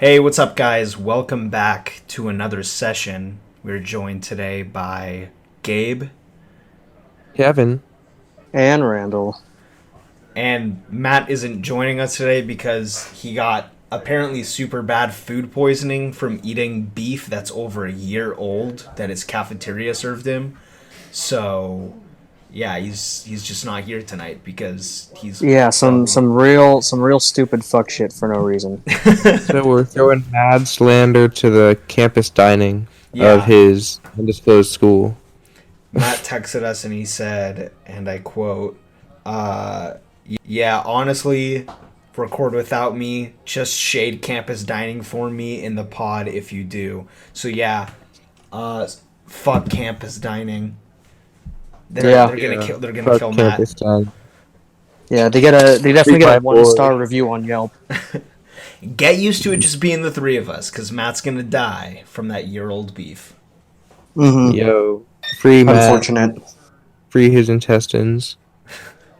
Hey, what's up, guys? Welcome back to another session. We're joined today by Gabe Kevin. And Randall. and Matt isn't joining us today because he got apparently super bad food poisoning from eating beef that's over a year old that his cafeteria served him. So, yeah, he's just not here tonight because he's Yeah, some real stupid fuck shit for no reason. So we're throwing mad slander to the campus dining of yeah. his undisclosed school. Matt texted us and he said, and I quote, yeah, honestly, record without me. Just shade campus dining for me in the pod if you do. So yeah, fuck campus dining. They're gonna kill. They're gonna Fuck kill Matt. campus dining. Yeah, they definitely Free get my a boy. 1-star review on Yelp. Get used to it just being the three of us, cause Matt's gonna die from that year-old beef. Mm-hmm. Yo, free Matt, Unfortunate. free his intestines,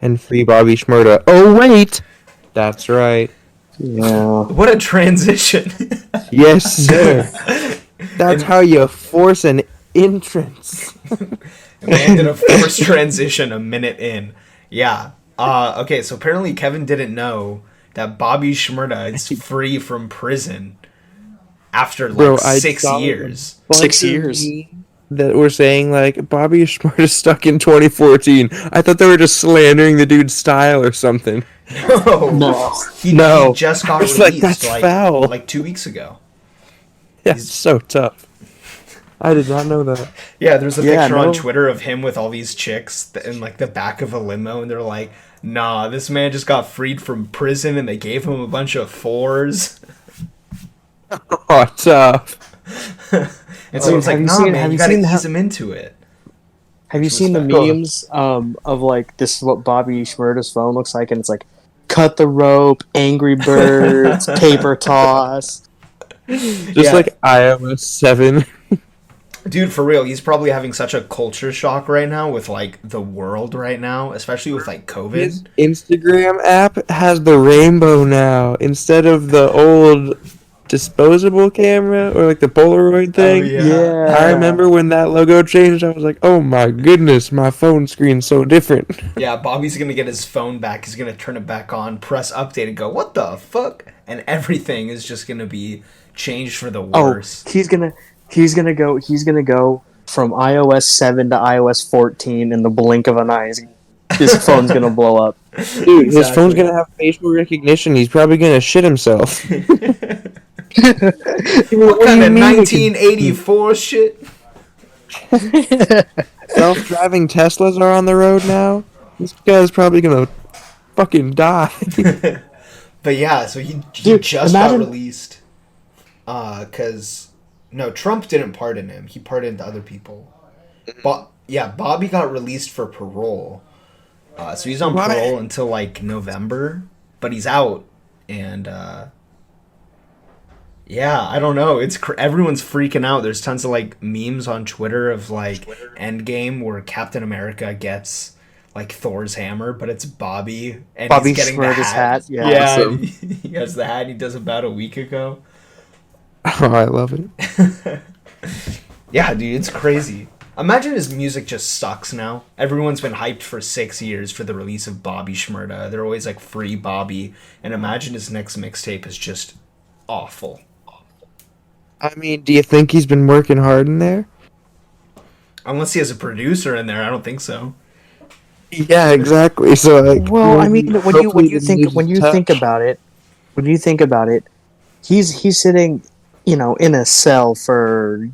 and free Bobby Schmurda. Oh wait, that's right. Yeah. What a transition! Yes, sir. That's how you force an entrance. Landed a forced transition a minute in. Yeah. Okay, so apparently Kevin didn't know that Bobby Schmurda is free from prison after like Bro, I 6 saw years. 6 years. That were saying like Bobby Schmurda stuck in 2014. I thought they were just slandering the dude's style or something. No. He just got It's released that's foul. like 2 weeks ago. Yeah, it's so tough. I did not know that. Yeah, there's a Yeah, picture no. on Twitter of him with all these chicks in like the back of a limo, and they're like, "Nah, this man just got freed from prison, and they gave him a bunch of fours." Oh, tough. And so it's like, have you "Nah, seen- man, have you you gotta seen ease him into it." Have you Which seen the was bad. memes of like this is what Bobby Schmurda's phone looks like, and it's like cut the rope, Angry Birds, paper toss. Just Yeah. like iOS 7. Dude, for real, he's probably having such a culture shock right now with like the world right now, especially with like COVID. His Instagram app has the rainbow now instead of the old disposable camera or like the Polaroid thing. Oh, Yeah. I remember when that logo changed, I was like, oh my goodness, my phone screen's so different. Yeah, Bobby's gonna get his phone back. He's gonna turn it back on, press update, and go, "What the fuck?" And everything is just gonna be changed for the worse. Oh, he's gonna go from iOS 7 to iOS 14 in the blink of an eye. His phone's gonna blow up. Dude, his phone's gonna have facial recognition. He's probably gonna shit himself. What kind of 1984 shit? Self-driving Teslas are on the road now. This guy's probably gonna fucking die. But yeah, so he Dude, just imagine- got released. Cause no, Trump didn't pardon him. He pardoned other people. But yeah, Bobby got released for parole. So he's on What? parole until like November, but he's out, and yeah, I don't know. Everyone's freaking out. There's tons of like memes on Twitter of like Endgame where Captain America gets like Thor's hammer, but it's Bobby and Bobby he's getting the Schmurda's hat. Yeah. Yeah, Awesome. he has the hat he does about a week ago. Oh, I love it. Yeah, dude, it's crazy. Imagine his music just sucks now. Everyone's been hyped for 6 years for the release of Bobby Schmurda. They're always like free Bobby, and imagine his next mixtape is just awful. I mean, do you think he's been working hard in there? Unless he has a producer in there, I don't think so. Yeah, exactly. So like, Well, I mean, when hopefully you the think music's when you tough. think about it, he's sitting, in a cell for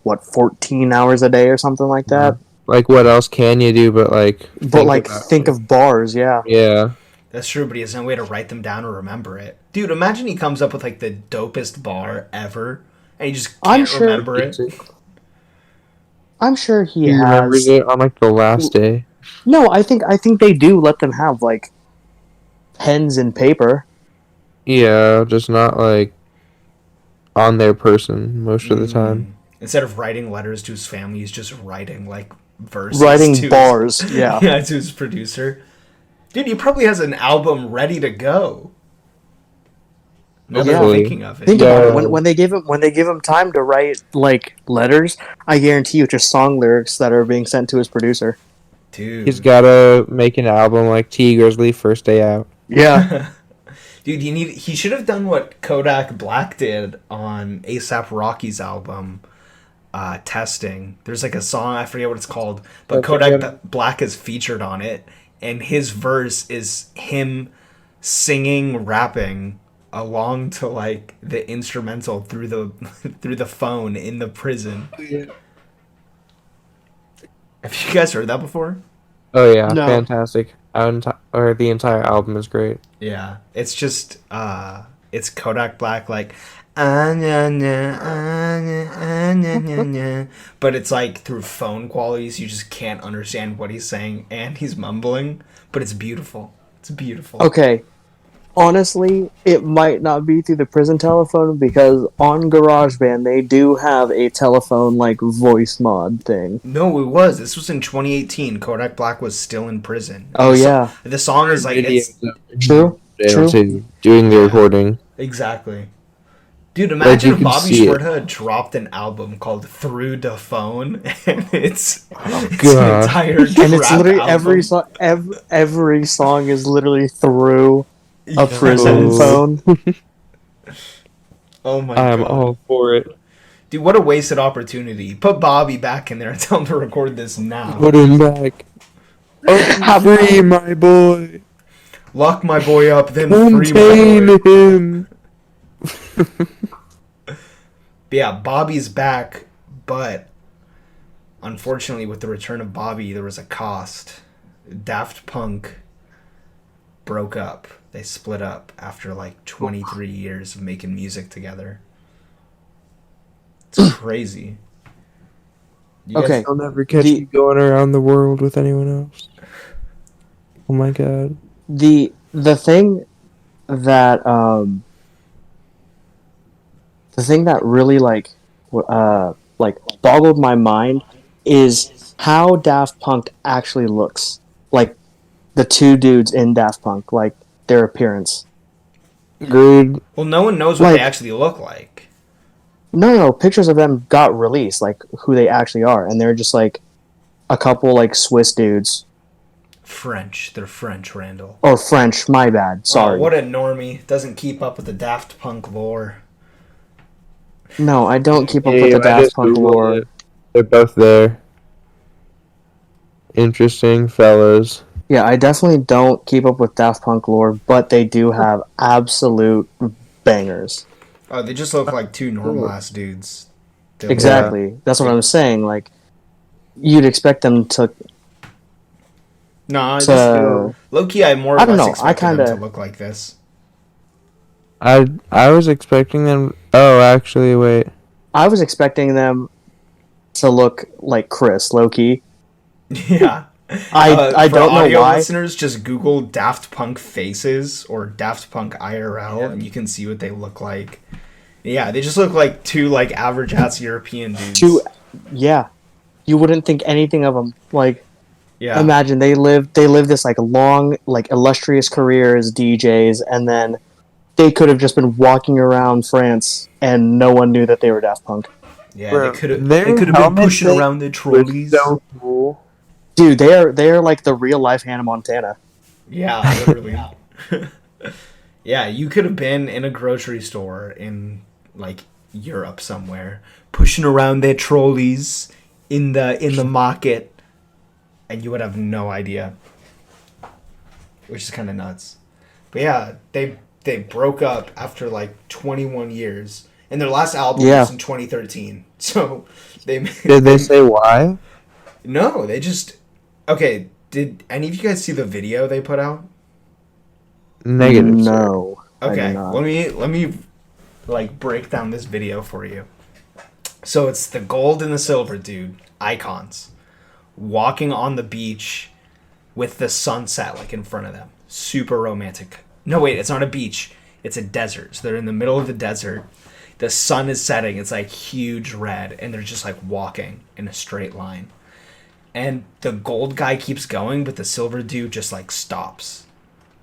what 14 hours a day or something like that. Like, what else can you do but like? But like, think of bars, yeah. Yeah. That's true, but he has no way to write them down or remember it. Dude, imagine he comes up with like the dopest bar ever, and he just I'm can't sure- remember it. I'm sure he He remembers has. it on like the last day. No, I think they do let them have like pens and paper. Yeah, just not like on their person most of the time. Instead of writing letters to his family, he's just writing like verses. Writing to bars, his, yeah. yeah, to his producer. Dude, he probably has an album ready to go. Now that I'm Hopefully. thinking of it. Think about it. Yeah. When they give him time to write like letters, I guarantee you, it's just song lyrics that are being sent to his producer. Dude. He's gotta make an album like T Grizzly first day out. Yeah. Dude, he should have done what Kodak Black did on ASAP Rocky's album, Testing. There's like a song, I forget what it's called, but That's Kodak good. Black is featured on it, and his verse is him singing, rapping along to like the instrumental through the through the phone in the prison. Have you guys heard that before? Oh yeah, No. fantastic. Or the entire album is great. Yeah, it's just it's Kodak Black like ah, nya, nya, ah, nya, ah, nya, nya, nya. But it's like through phone qualities you just can't understand what he's saying and he's mumbling, but it's beautiful. It's beautiful. Okay. Honestly, it might not be through the prison telephone because on GarageBand they do have a telephone like voice mod thing. No, it was. This was in 2018. Kodak Black was still in prison. Oh yeah, The song is like it's true. True. Doing the recording. exactly. Dude, imagine you if can Bobby see it. Schmurda dropped an album called Through the Phone, and it's an God. entire And it's trap literally album. every song. Every song is literally through a prison Oh. phone. Oh my I'm god. all for it. Dude, what a wasted opportunity. Put Bobby back in there and tell him to record this now. Put him back. Oh, free my boy. Lock my boy up, then free my Contain boy. him. But yeah, Bobby's back, but unfortunately with the return of Bobby, there was a cost. Daft Punk broke up. They split up after like 23 years of making music together. It's crazy. You guys- Okay. I'll never catch The- me going around the world with anyone else. Oh my god. The thing that the thing that really like boggled my mind is how Daft Punk actually looks. Like the two dudes in Daft Punk, like their appearance. Agreed. Well, no one knows what Like- they actually look like. No, pictures of them got released, like who they actually are, and they're just like a couple like Swiss dudes French. They're French, Randall. or French. My bad. Sorry. Oh, what a normie. Doesn't keep up with the Daft Punk lore. No, I don't keep up with Hey, the I Daft just Punk Googled lore. it. They're both there. Interesting fellas. Yeah, I definitely don't keep up with Daft Punk lore, but they do have absolute bangers. Oh, they just look like two normal ass dudes. They look- Exactly. That's what I'm saying. Like, you'd expect them to. No, I to just low key. I more or I don't less know, I expected them kinda- to look like this. I was expecting them. Oh, actually, wait. I was expecting them to look like Chris, low key. Yeah. I For don't know audio why. listeners, just Google Daft Punk faces or Daft Punk IRL, and you can see what they look like. Yeah, they just look like two like average ass European dudes. Yeah, you wouldn't think anything of them. Like, Yeah. imagine they live this like long, like illustrious career as DJs, and then they could have just been walking around France, and no one knew that they were Daft Punk. Yeah, Bro, they could have their been helmet pushing thing around the Was trolleys. so cool. Dude, they are like the real life Hannah Montana. Yeah, literally. Yeah, you could have been in a grocery store in like Europe somewhere, pushing around their trolleys in the market, and you would have no idea. Which is kind of nuts. But yeah, they broke up after like 21 years, and their last album Yeah. was in 2013. So they Did they say why? No, they just okay. Did any of you guys see the video they put out? Negative. sir. No. I Okay, did not. let me like break down this video for you. So it's the gold and the silver dude, icons, walking on the beach with the sunset like in front of them. Super romantic. No, wait, it's not a beach. It's a desert. So they're in the middle of the desert. The sun is setting. It's like huge red, and they're just like walking in a straight line. And the gold guy keeps going, but the silver dude just like stops.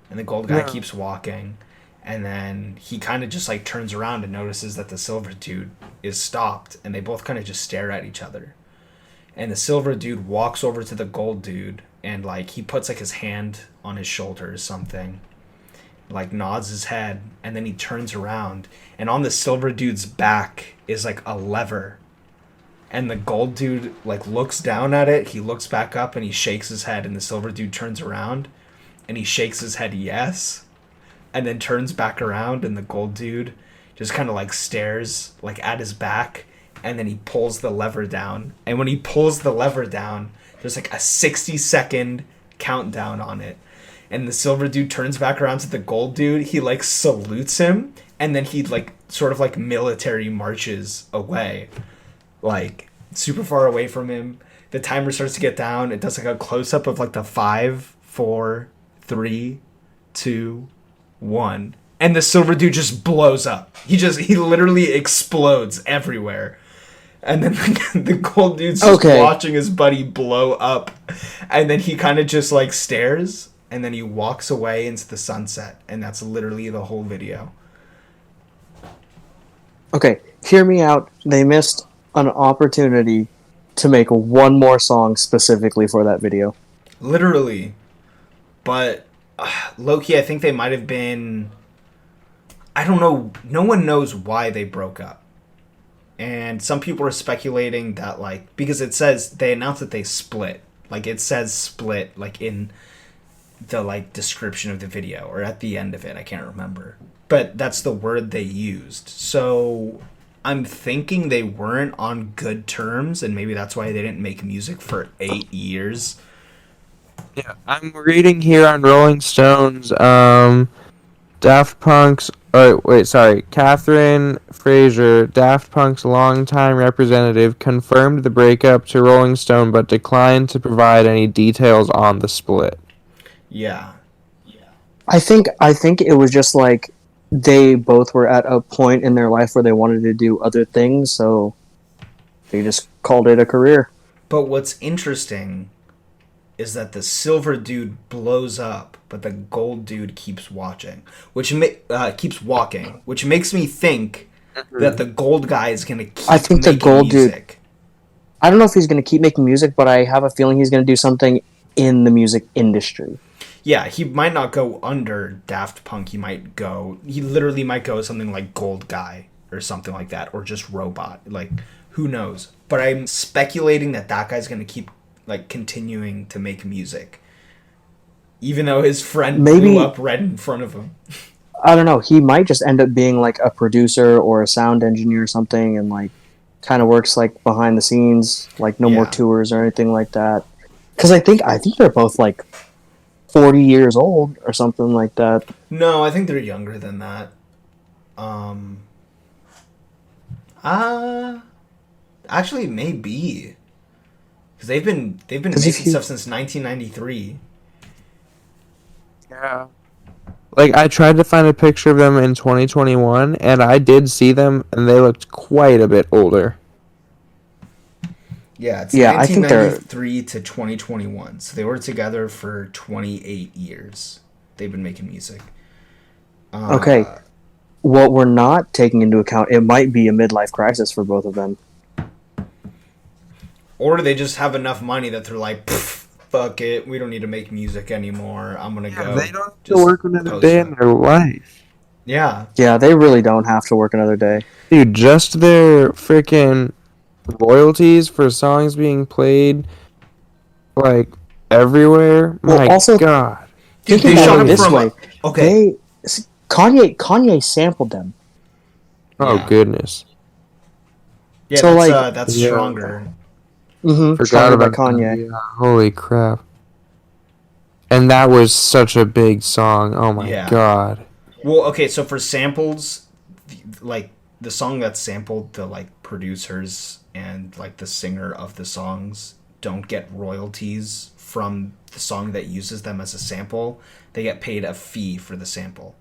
And the gold guy Yeah. keeps walking. And then he kind of just like turns around and notices that the silver dude is stopped, and they both kind of just stare at each other. And the silver dude walks over to the gold dude, and like he puts like his hand on his shoulder or something, like nods his head, and then he turns around, and on the silver dude's back is like a lever. And the gold dude like looks down at it, he looks back up, and he shakes his head, and the silver dude turns around and he shakes his head yes, and then turns back around, and the gold dude just kind of like stares like at his back, and then he pulls the lever down. And when he pulls the lever down, there's like a 60-second countdown on it. And the silver dude turns back around to the gold dude. He like salutes him, and then he like sort of like military marches away, like super far away from him. The timer starts to get down. It does like a close up of like the 5, 4, 3, 2, 1, and the silver dude just blows up. He literally explodes everywhere. And then the gold dude's just watching his buddy blow up, and then he kind of just like stares, and then he walks away into the sunset, and that's literally the whole video. Okay, hear me out. They missed an opportunity to make one more song specifically for that video. Literally. But low-key, I think they might have been... I don't know. No one knows why they broke up. And some people are speculating that, like... Because it says... They announced that they split. Like, it says split, like, in the, like, description of the video. Or at the end of it. I can't remember. But that's the word they used. So... I'm thinking they weren't on good terms, and maybe that's why they didn't make music for 8 years. Yeah, I'm reading here on Rolling Stone's, Daft Punk's, Catherine Fraser, Daft Punk's longtime representative, confirmed the breakup to Rolling Stone, but declined to provide any details on the split. Yeah. I think it was just like, they both were at a point in their life where they wanted to do other things, so they just called it a career. But what's interesting is that the silver dude blows up, but the gold dude keeps watching, keeps walking, which makes me think that the gold guy is going to keep making the gold music. Dude, I don't know if he's going to keep making music, but I have a feeling he's going to do something in the music industry. Yeah, he might not go under Daft Punk. He literally might go something like Gold Guy or something like that, or just Robot. Like, who knows? But I'm speculating that guy's going to keep, like, continuing to make music. Even though his friend blew up right in front of him. I don't know. He might just end up being, like, a producer or a sound engineer or something, and, like, kind of works, like, behind the scenes, like, no more tours or anything like that. Because I think they're both, like, 40 years old or something like that. No, I think they're younger than that. Actually, maybe, because they've been making stuff since 1993. Yeah. Like, I tried to find a picture of them in 2021, and I did see them, and they looked quite a bit older. Yeah, it's 1993 to 2021. So they were together for 28 years. They've been making music. Okay. What we're not taking into account, it might be a midlife crisis for both of them. Or they just have enough money that they're like, fuck it, we don't need to make music anymore. I'm going to go. They don't have to work another day in their life. Yeah. Yeah, they really don't have to work another day. Dude, just their freaking royalties for songs being played, like, everywhere. Well, My also, God. Dude, they shot him this from way. Okay. Kanye sampled them. Oh, goodness. Yeah, so, that's stronger. Forgot about Kanye. Yeah, holy crap. And that was such a big song. Oh my God. Well, okay, so for samples, like, the song that's sampled, the, like, producers and, like, the singer of the songs don't get royalties from the song that uses them as a sample. They get paid a fee for the sample.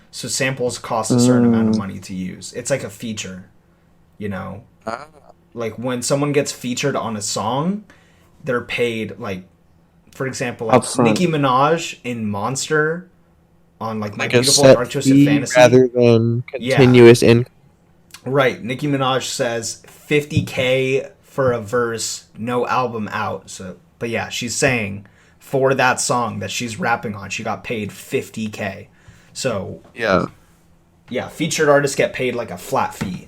So samples cost a certain amount of money to use. It's like a feature, you know? Like, when someone gets featured on a song, they're paid, like, for example, like Nicki Minaj in Monster, on like My Like a Beautiful set Dark Twisted fee Fantasy. rather than continuous income. Right. Nicki Minaj says $50K for a verse, no album out. So, but yeah, she's saying for that song that she's rapping on, she got paid $50K. So Yeah. yeah, featured artists get paid like a flat fee.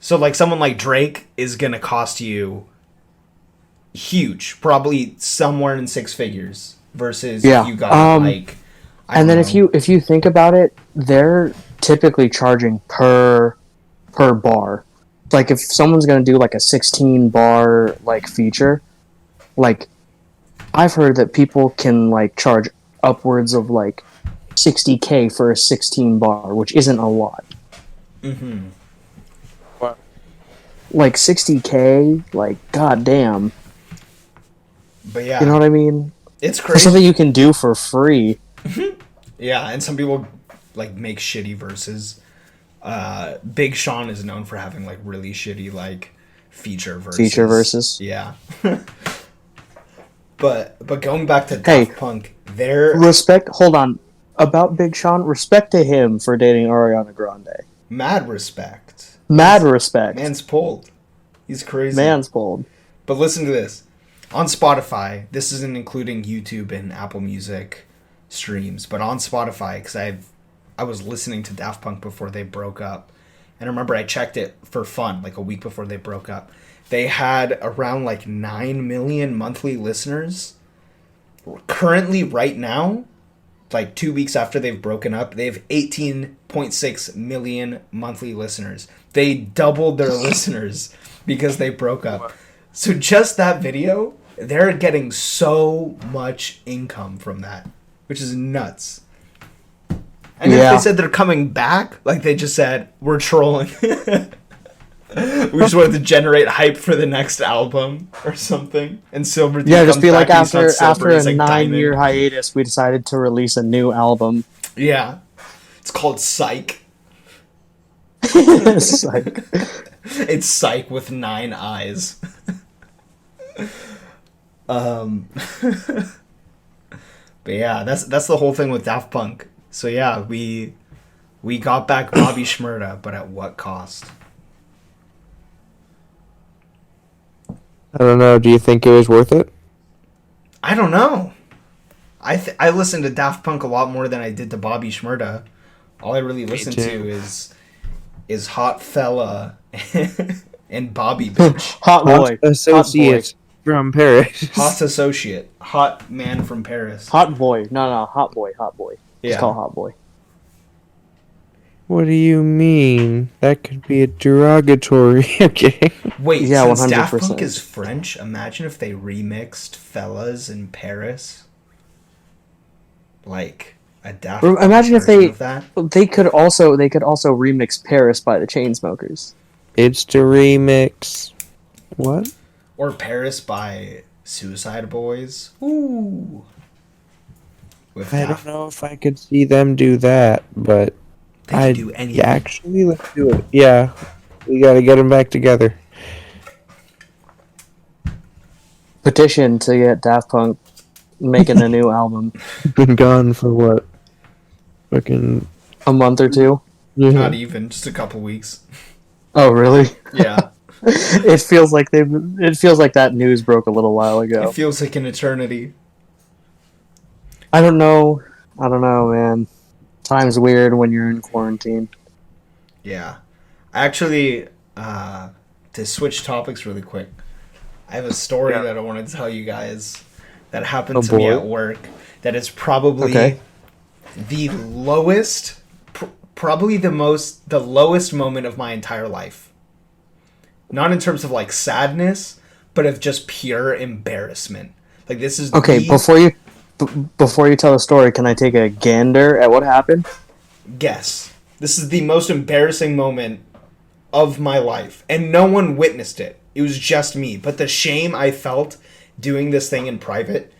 So like someone like Drake is gonna cost you huge, probably somewhere in six figures. Versus if you got like, and then if you think about it, they're typically charging per bar. Like if someone's gonna do like a 16 bar like feature, like I've heard that people can like charge upwards of like $60K for a 16 bar, which isn't a lot. Mm-hmm. Wow. Like $60K, like goddamn. But yeah, you know what I mean? It's For crazy. something you can do for free. Yeah, and some people like make shitty verses. Big Sean is known for having like really shitty like feature verses. Yeah. But going back to Daft Punk, their hold on. About Big Sean, respect to him for dating Ariana Grande. Mad respect. Man's pulled. He's crazy. Man's pulled. But listen to this. On Spotify, this isn't including YouTube and Apple Music streams, but on Spotify, because I was listening to Daft Punk before they broke up, and I remember I checked it for fun, like a week before they broke up. They had around like 9 million monthly listeners. Currently, right now, like 2 weeks after they've broken up, they have 18.6 million monthly listeners. They doubled their listeners because they broke up. So just that video, they're getting so much income from that, which is nuts. And if they said they're coming back, like they just said, we're trolling. We just wanted to generate hype for the next album or something. And Silver D just be like after a like 9-year hiatus, we decided to release a new album. Yeah. It's called Psych. Psych. It's Psych with 9 eyes. But yeah, that's the whole thing with Daft Punk. So yeah, we got back Bobby Schmurda, but at what cost? I don't know. Do you think it was worth it? I don't know. I listened to Daft Punk a lot more than I did to Bobby Schmurda. All I really listened to is Hot Fella and Bobby Bitch. Hot boy. Associates from Paris. Hot associate. Hot man from Paris. Hot boy. No, hot boy. Yeah. It's called Hot boy. What do you mean? That could be a derogatory. Okay. Wait, yeah, since 100%. Daft Punk is French, imagine if they remixed Fellas in Paris. Like a Daft Punk Imagine if version of that. they could also remix Paris by the Chainsmokers. It's the remix. What? Or Paris by Suicide Boys. Ooh. With I don't know if I could see them do that, but They could do anything. Yeah, actually, let's do it. Yeah, we gotta get them back together. Petition to get Daft Punk making a new album. Been gone for what? Fucking A month or two. yeah. Not even, just a couple weeks. Oh, really? Yeah. It feels like that news broke a little while ago. It feels like an eternity. I don't know, man. Time's weird when you're in quarantine. Yeah. Actually, to switch topics really quick, I have a story that I want to tell you guys that happened to me at work that is probably the lowest, probably the lowest moment of my entire life. Not in terms of like sadness, but of just pure embarrassment. Like this is Before you tell the story, can I take a gander at what happened? Guess. This is the most embarrassing moment of my life, and no one witnessed it. It was just me. But the shame I felt doing this thing in private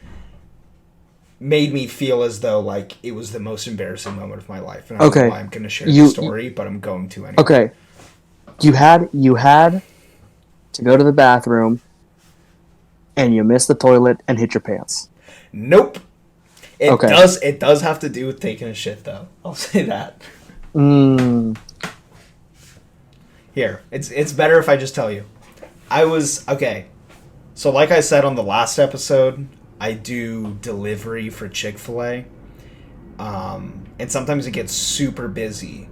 made me feel as though like it was the most embarrassing moment of my life. And I don't know why I'm going to share the story, but I'm going to anyway. Okay. You had to go to the bathroom, and you missed the toilet and hit your pants. Nope. It Okay. does have to do with taking a shit, though. I'll say that. Here, it's better if I just tell you. Okay. So like I said on the last episode, I do delivery for Chick-fil-A. And sometimes it gets super busy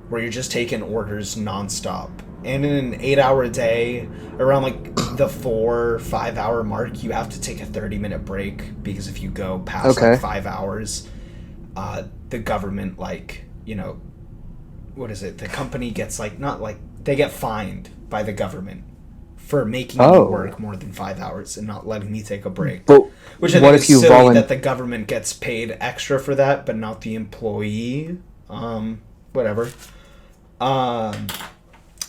where you're just taking orders nonstop. And in an 8-hour day, around like the 4-5 hour mark, you have to take a 30-minute break, because if you go past like 5 hours, the government, like, you know, what is it? The company gets like, not like, they get fined by the government for making me work more than 5 hours and not letting me take a break. But which I think is silly that the government gets paid extra for that, but not the employee. Whatever.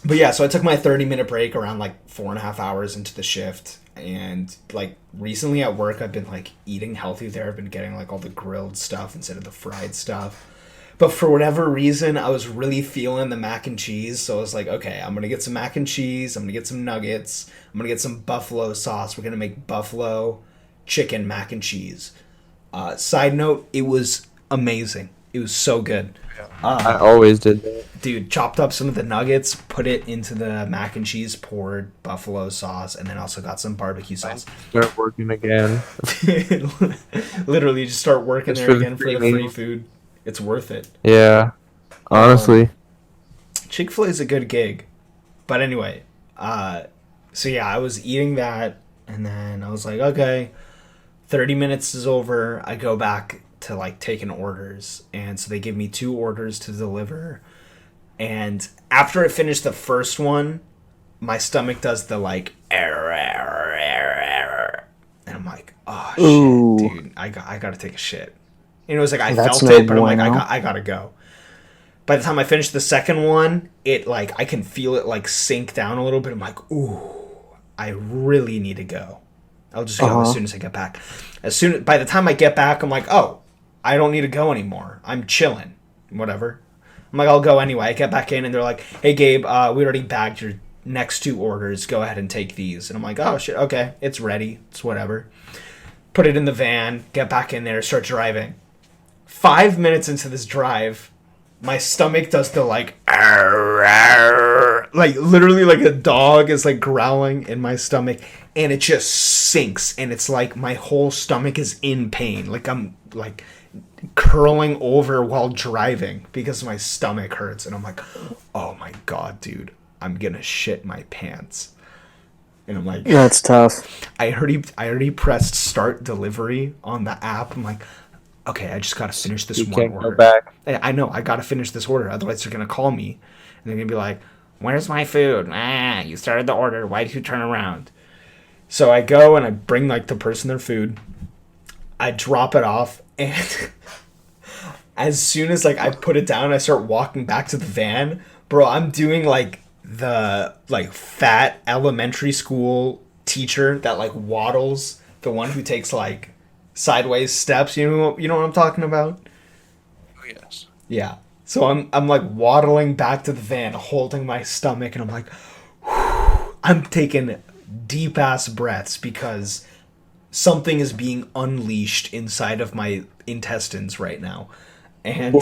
But yeah, so I took my 30-minute break around like 4.5 hours into the shift. And like recently at work, I've been like eating healthy there. I've been getting like all the grilled stuff instead of the fried stuff. But for whatever reason, I was really feeling the mac and cheese. So I was like, okay, I'm going to get some mac and cheese. I'm going to get some nuggets. I'm going to get some buffalo sauce. We're going to make buffalo chicken mac and cheese. Side note, it was amazing. It was so good. I always did that. Dude, chopped up some of the nuggets, put it into the mac and cheese, poured buffalo sauce, and then also got some barbecue sauce. Start working again. Literally, just start working Just there for the again for the free free meal. food. It's worth it. Yeah. Honestly. Chick-fil-A is a good gig. But anyway, so yeah, I was eating that, and then I was like, okay, 30 minutes is over. I go back to like taking orders, and so they give me 2 orders to deliver. And after I finish the first one, my stomach does the like error, and I'm like, oh shit, dude, I gotta take a shit. And it was like I felt it, but I'm like, I gotta go. By the time I finished the second one, it like I can feel it like sink down a little bit. I'm like, ooh, I really need to go. I'll just go as soon as I get back. By the time I get back, I'm like, oh, I don't need to go anymore. I'm chilling. Whatever. I'm like, I'll go anyway. I get back in, and they're like, hey, Gabe, we already bagged your next 2 orders. Go ahead and take these. And I'm like, oh, shit, okay. It's ready. It's whatever. Put it in the van, get back in there, start driving. 5 minutes into this drive, my stomach does the, like, like, literally like a dog is, like, growling in my stomach, and it just sinks, and it's like my whole stomach is in pain. Like, I'm, like, curling over while driving because my stomach hurts, and I'm like, oh my god, dude, I'm gonna shit my pants. And I'm like, that's tough. I already pressed start delivery on the app. I'm like, okay, I just gotta finish this one order. Go back. I know, I gotta finish this order, otherwise they're gonna call me and they're gonna be like, where's my food? You started the order, why did you turn around? So I go and I bring like the person their food, I drop it off, and as soon as like I put it down, I start walking back to the van. Bro, I'm doing like the like fat elementary school teacher that like waddles, the one who takes like sideways steps. You know what I'm talking about? Oh, yes. Yeah. So I'm like waddling back to the van, holding my stomach, and I'm like, whew, I'm taking deep ass breaths because something is being unleashed inside of my intestines right now. And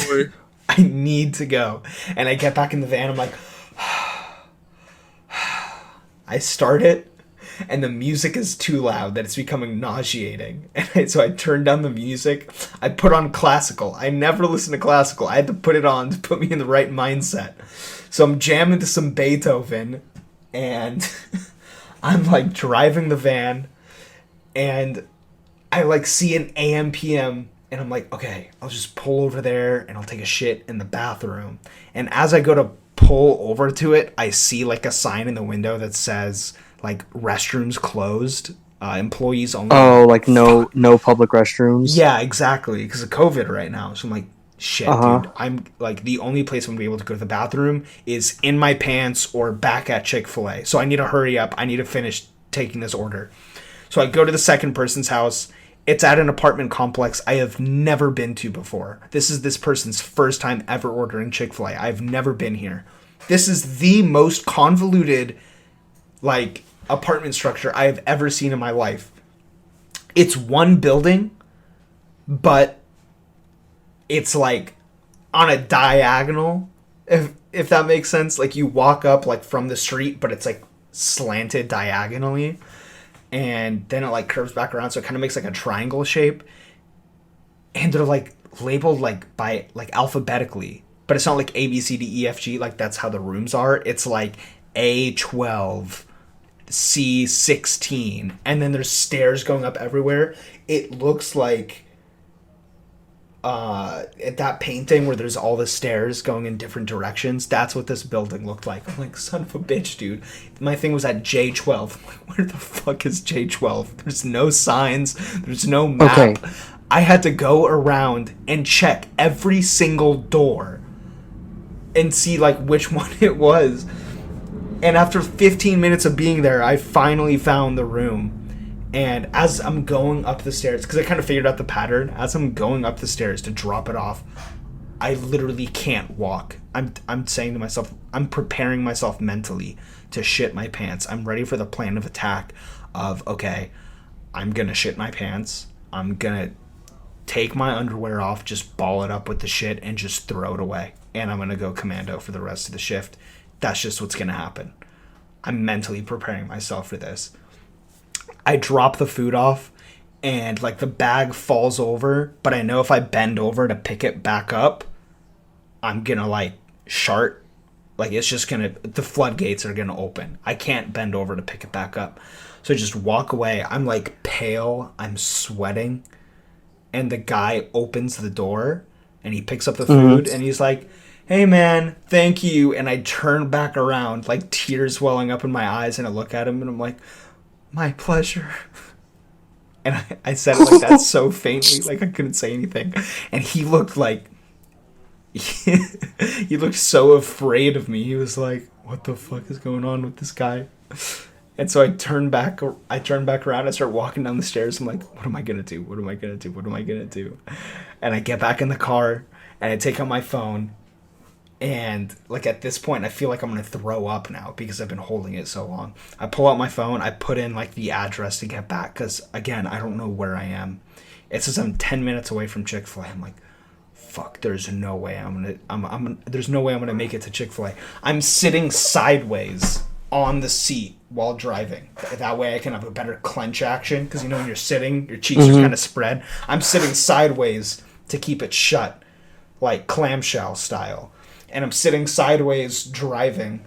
I need to go. And I get back in the van, I'm like, I start it, and the music is too loud that it's becoming nauseating. And so I turn down the music. I put on classical. I never listen to classical. I had to put it on to put me in the right mindset. So I'm jamming to some Beethoven, and I'm like driving the van, and I like see an AM PM, and I'm like, okay, I'll just pull over there and I'll take a shit in the bathroom. And as I go to pull over to it, I see like a sign in the window that says like restrooms closed, employees only. Oh, like no public restrooms. Yeah, exactly, because of COVID right now. So I'm like, shit, dude. I'm like, the only place I'm gonna be able to go to the bathroom is in my pants or back at Chick-fil-A. So I need to hurry up. I need to finish taking this order. So I go to the second person's house. It's at an apartment complex I have never been to before. This is this person's first time ever ordering Chick-fil-A. I've never been here. This is the most convoluted, like, apartment structure I have ever seen in my life. It's one building, but it's like on a diagonal, if that makes sense. Like you walk up like from the street, but it's like slanted diagonally, and then it like curves back around, so it kind of makes like a triangle shape. And they're like labeled like by like alphabetically, but it's not like A, B, C, D, E, F, G. Like that's how the rooms are. It's like A12, C16, and then there's stairs going up everywhere. It looks like at that painting where there's all the stairs going in different directions. That's what this building looked like. I'm like, son of a bitch, dude. My thing was at J12. I'm like, where the fuck is J12? There's no signs. There's no map. Okay. I had to go around and check every single door and see like which one it was. And after 15 minutes of being there, I finally found the room. And as I'm going up the stairs, because I kind of figured out the pattern, as I'm going up the stairs to drop it off, I literally can't walk. I'm saying to myself, I'm preparing myself mentally to shit my pants. I'm ready for the plan of attack of, okay, I'm going to shit my pants. I'm going to take my underwear off, just ball it up with the shit, and just throw it away. And I'm going to go commando for the rest of the shift. That's just what's going to happen. I'm mentally preparing myself for this. I drop the food off, and like the bag falls over, but I know if I bend over to pick it back up, I'm going to like shart. Like it's just going to, the floodgates are going to open. I can't bend over to pick it back up. So I just walk away. I'm like pale. I'm sweating. And the guy opens the door and he picks up the food and he's like, hey man, thank you. And I turn back around, like tears welling up in my eyes, and I look at him and I'm like, my pleasure. And I said it like that so faintly, like I couldn't say anything. And he looked like, he looked so afraid of me. He was like, what the fuck is going on with this guy? And so I turn back around, I start walking down the stairs. I'm like, what am I going to do? What am I going to do? What am I going to do? And I get back in the car and I take out my phone. And like at this point, I feel like I'm going to throw up now because I've been holding it so long. I pull out my phone. I put in like the address to get back because, again, I don't know where I am. It says I'm 10 minutes away from Chick-fil-A. I'm like, fuck, there's no way there's no way I'm going to make it to Chick-fil-A. I'm sitting sideways on the seat while driving. That way I can have a better clench action because, you know, when you're sitting, your cheeks are kind of spread. I'm sitting sideways to keep it shut, like clamshell style. And I'm sitting sideways driving,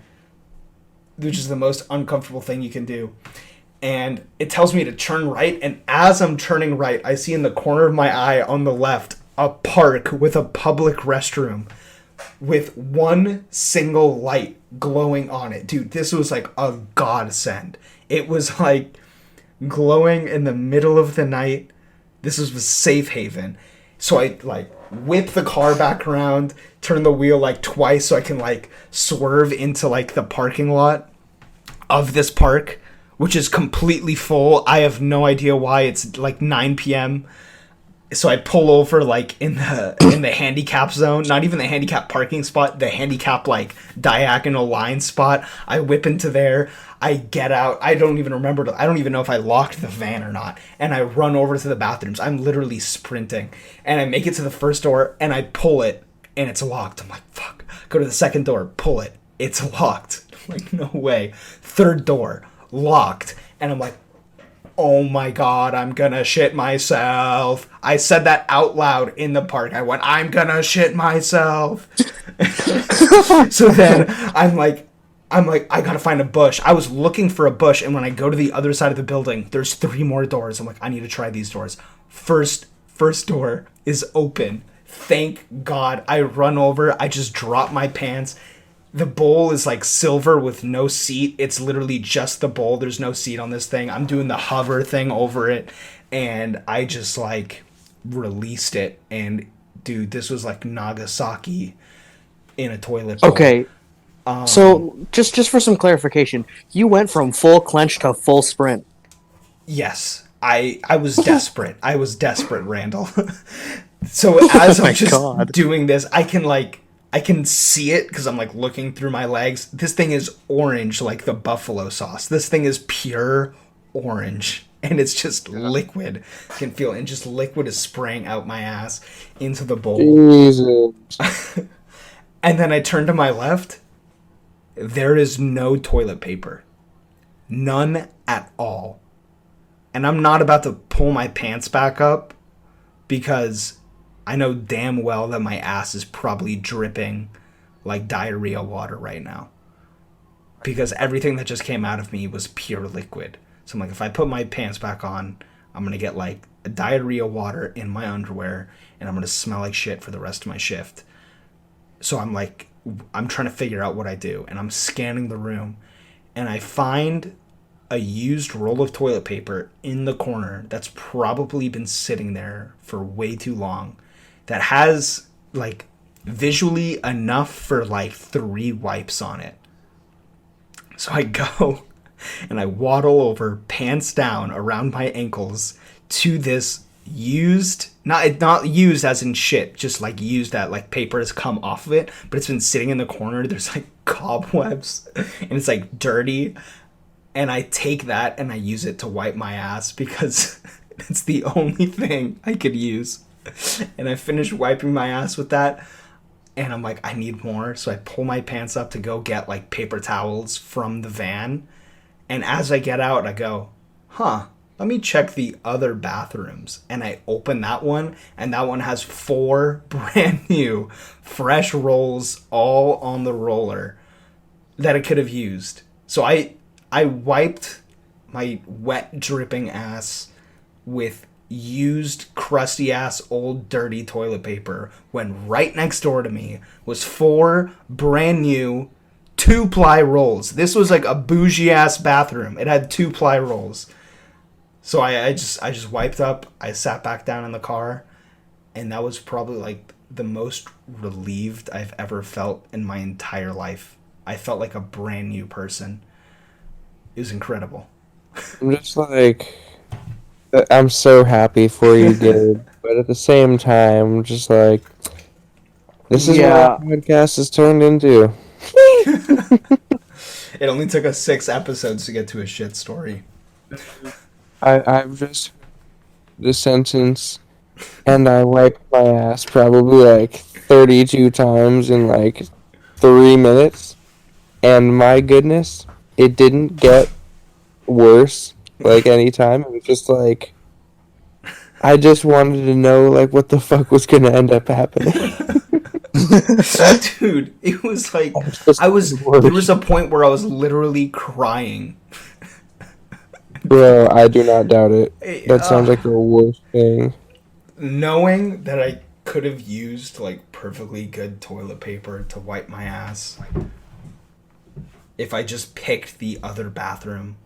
which is the most uncomfortable thing you can do. And it tells me to turn right. And as I'm turning right, I see in the corner of my eye on the left a park with a public restroom with one single light glowing on it. Dude, this was like a godsend. It was like glowing in the middle of the night. This was a safe haven. So I like whip the car back around, turn the wheel like twice so I can like swerve into like the parking lot of this park, which is completely full. I have no idea why. It's like 9 p.m. So I pull over like in the handicap zone, not even the handicap parking spot, the handicap like diagonal line spot. I whip into there. I get out. I don't even know if I locked the van or not. And I run over to the bathrooms. I'm literally sprinting. And I make it to the first door and I pull it and it's locked. I'm like, fuck. Go to the second door, pull it. It's locked. I'm like, no way. Third door, locked. And I'm like, oh my God, I'm gonna shit myself. I said that out loud in the park. I went, I'm gonna shit myself. So then I'm like, I gotta find a bush. I was looking for a bush, and when I go to the other side of the building, there's 3 more doors. I'm like, I need to try these doors. First door is open. Thank God. I run over. I just drop my pants. The bowl is like silver with no seat. It's literally just the bowl. There's no seat on this thing. I'm doing the hover thing over it. And I just like released it. And dude, this was like Nagasaki in a toilet bowl. Okay. So just for some clarification, you went from full clench to full sprint. Yes. I was desperate. I was desperate, Randall. So as I'm just doing this, I can see it because I'm like looking through my legs. This thing is orange like the buffalo sauce. This thing is pure orange. and it's just liquid. I can feel it, and just liquid is spraying out my ass into the bowl. Jesus. And then I turn to my left. There is no toilet paper. None at all. And I'm not about to pull my pants back up because I know damn well that my ass is probably dripping like diarrhea water right now. Because everything that just came out of me was pure liquid. So I'm like, if I put my pants back on, I'm going to get like a diarrhea water in my underwear and I'm going to smell like shit for the rest of my shift. So I'm like, I'm trying to figure out what I do. And I'm scanning the room and I find a used roll of toilet paper in the corner that's probably been sitting there for way too long, that has like visually enough for like 3 wipes on it. So I go and I waddle over, pants down around my ankles, to this used, not used as in shit, just like used that like paper has come off of it, but it's been sitting in the corner. There's like cobwebs and it's like dirty. And I take that and I use it to wipe my ass because it's the only thing I could use. And I finish wiping my ass with that. And I'm like, I need more. So I pull my pants up to go get like paper towels from the van. And as I get out, I go, let me check the other bathrooms. And I open that one. And that one has 4 brand new fresh rolls all on the roller that I could have used. So I wiped my wet, dripping ass with used, crusty ass, old, dirty toilet paper when right next door to me was 4 brand new 2-ply rolls. This was like a bougie ass bathroom. It had 2-ply rolls. So I just wiped up. I sat back down in the car, and that was probably like the most relieved I've ever felt in my entire life. I felt like a brand new person. It was incredible. I'm just like, I'm so happy for you, Gabe. But at the same time, just like, this is what our podcast has turned into. It only took us 6 episodes to get to a shit story. I've just the sentence, and I wiped my ass probably like 32 times in like 3 minutes. And my goodness, it didn't get worse like any time. It was just like, I just wanted to know like what the fuck was gonna end up happening. Dude, it was like there was a point where I was literally crying. Bro, I do not doubt it. That sounds like the worst thing. Knowing that I could have used like perfectly good toilet paper to wipe my ass if I just picked the other bathroom.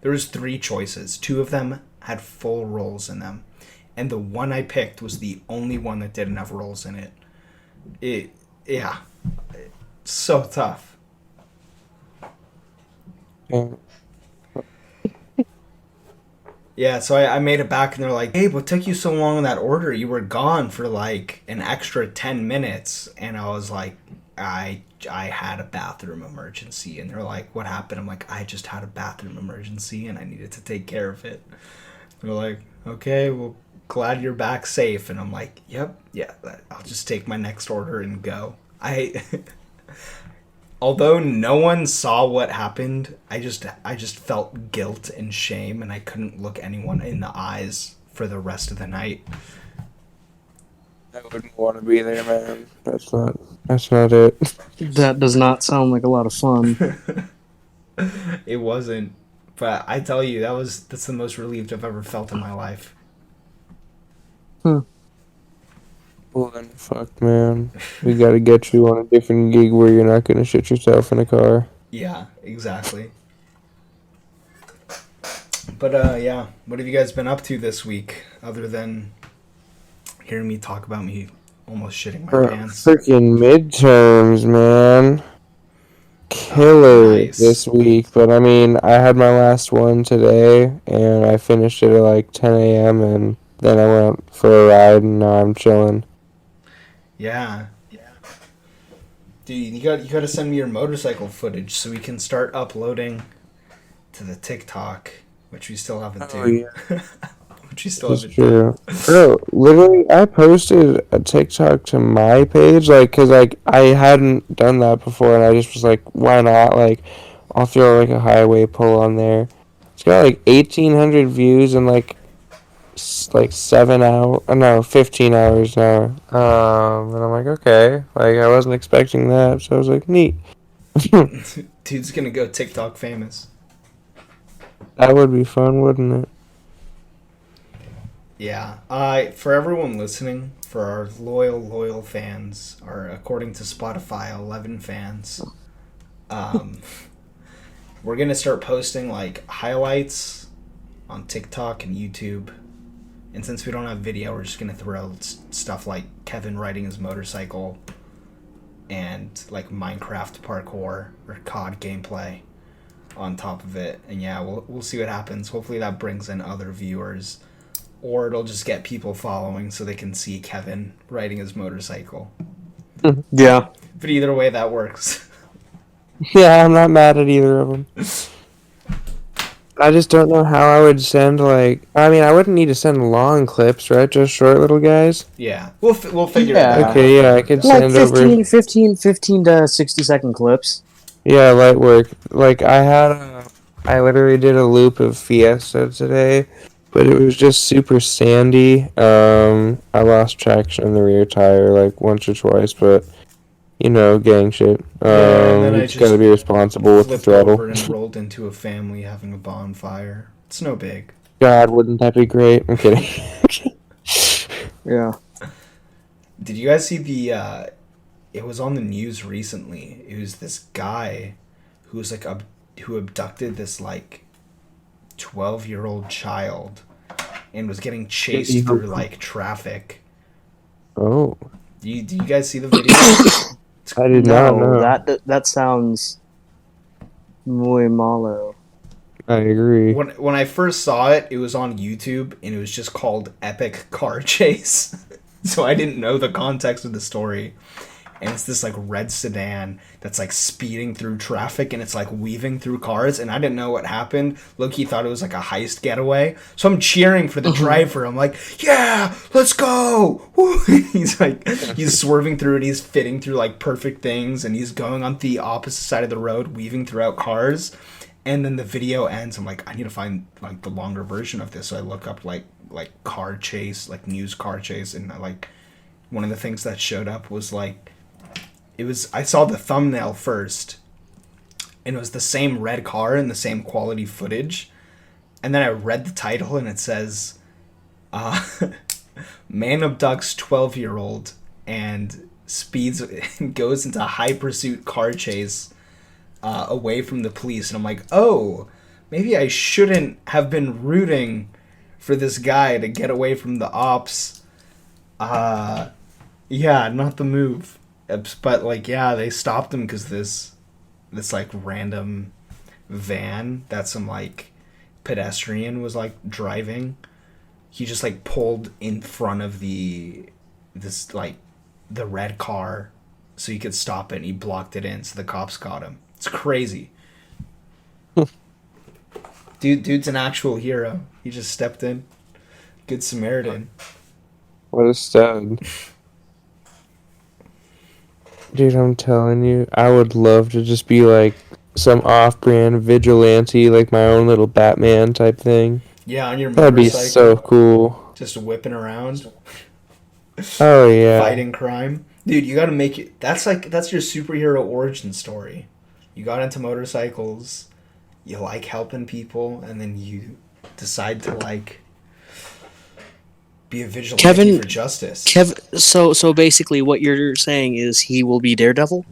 There was 3 choices. 2 of them had full rolls in them. And the one I picked was the only one that didn't have rolls in it. It's so tough. Yeah, so I made it back and they're like, hey, what took you so long on that order? You were gone for like an extra 10 minutes. And I was like, I had a bathroom emergency. And they're like, what happened? I'm like, I just had a bathroom emergency and I needed to take care of it. They're like, okay, well, glad you're back safe. And I'm like, yep, yeah, I'll just take my next order and go. Although no one saw what happened, I just felt guilt and shame, and I couldn't look anyone in the eyes for the rest of the night. I wouldn't want to be there, man. That's not it. That does not sound like a lot of fun. It wasn't, but I tell you, that's the most relieved I've ever felt in my life. Well then, fuck, man. We gotta get you on a different gig where you're not gonna shit yourself in a car. Yeah, exactly. But, yeah, what have you guys been up to this week, other than hearing me talk about me almost shitting my pants? Freaking midterms, man. Killer this week, but I mean, I had my last one today, and I finished it at like 10 a.m., and then I went for a ride, and now I'm chilling. Yeah. Dude, you got to send me your motorcycle footage so we can start uploading to the TikTok. which we still haven't Oh, do. yeah. Which we still That's haven't true. done. Bro, literally, I posted a TikTok to my page, like, cause like I hadn't done that before, and I just was like, why not? Like, I'll throw like a highway pull on there. It's got like 1,800 views in like like 7 hours, no, 15 hours now. And I'm like, okay, like I wasn't expecting that, so I was like, neat. Dude's gonna go TikTok famous. That would be fun, wouldn't it? Yeah. For everyone listening, for our loyal fans, or according to Spotify, 11 fans, we're gonna start posting like highlights on TikTok and YouTube. And since we don't have video, we're just gonna throw stuff like Kevin riding his motorcycle and like Minecraft parkour or COD gameplay on top of it. And yeah, we'll see what happens. Hopefully that brings in other viewers, or it'll just get people following so they can see Kevin riding his motorcycle. Yeah. But either way, that works. Yeah, I'm not mad at either of them. I just don't know how I would send, like... I mean, I wouldn't need to send long clips, right? Just short little guys? Yeah, we'll figure Yeah. it out. Okay, yeah, I could Like send over... 15 to 60 second clips. Yeah, light work. Like, I literally did a loop of Fiesta today, but it was just super sandy. I lost traction in the rear tire, like, once or twice, but... You know, gang shit. Yeah, and then I You just gotta be responsible with the flipped throttle. over and rolled into a family having a bonfire. It's no big. God, wouldn't that be great? I'm kidding. Yeah. Did you guys see the? It was on the news recently. It was this guy who was like who abducted this like 12-year-old child and was getting chased through like traffic. Oh, Do you guys see the video? I did not know. That sounds muy malo. I agree. When I first saw it, it was on YouTube and it was just called Epic Car Chase. So I didn't know the context of the story. And it's this like red sedan that's like speeding through traffic and it's like weaving through cars, and I didn't know what happened. Loki thought it was like a heist getaway. So I'm cheering for the driver. I'm like, yeah, let's go. Woo. He's swerving through it, he's fitting through like perfect things, and he's going on the opposite side of the road, weaving throughout cars. And then the video ends. I'm like, I need to find like the longer version of this. So I look up like car chase, like news car chase, and like one of the things that showed up was like, I saw the thumbnail first, and it was the same red car and the same quality footage. And then I read the title, and it says, man abducts 12-year-old and speeds and goes into high pursuit car chase away from the police. And I'm like, oh, maybe I shouldn't have been rooting for this guy to get away from the ops. Yeah, not the move. But like, yeah, they stopped him because this like random van that some like pedestrian was like driving. He just like pulled in front of the red car so he could stop it, and he blocked it in, so the cops got him. It's crazy. Dude's an actual hero. He just stepped in. Good Samaritan. What a stud. Dude, I'm telling you, I would love to just be like some off-brand vigilante, like my own little Batman type thing. Yeah, on your motorcycle. That'd be so cool. Just whipping around. Oh yeah. Fighting crime. Dude, you gotta make it. That's your superhero origin story. You got into motorcycles, you like helping people, and then you decide to like be a vigilante for justice. So basically what you're saying is he will be Daredevil?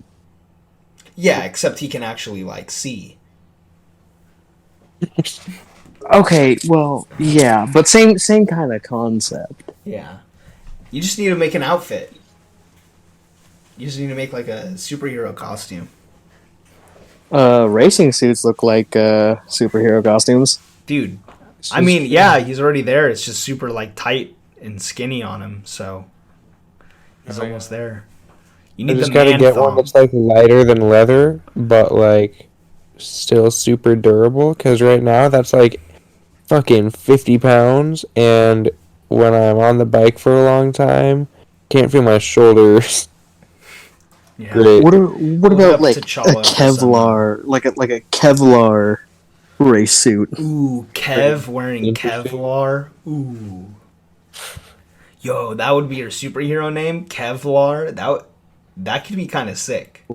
Yeah, except he can actually like see. Okay, well, yeah, but same kind of concept. Yeah. You just need to make an outfit. You just need to make like a superhero costume. Racing suits look like superhero costumes. Dude, I mean, yeah, he's already there. It's just super like tight and skinny on him, so he's almost there. You need I just the gotta man get thong. one that's like lighter than leather, but like still super durable. Because right now that's like fucking 50 pounds, and when I'm on the bike for a long time, can't feel my shoulders. Yeah. Great. What We'll hit about up like a T'Challa for some, Kevlar, like a Kevlar race suit? Ooh, Kev wearing Interesting. Kevlar. Ooh. Yo, that would be your superhero name, Kevlar. That could be kind of sick.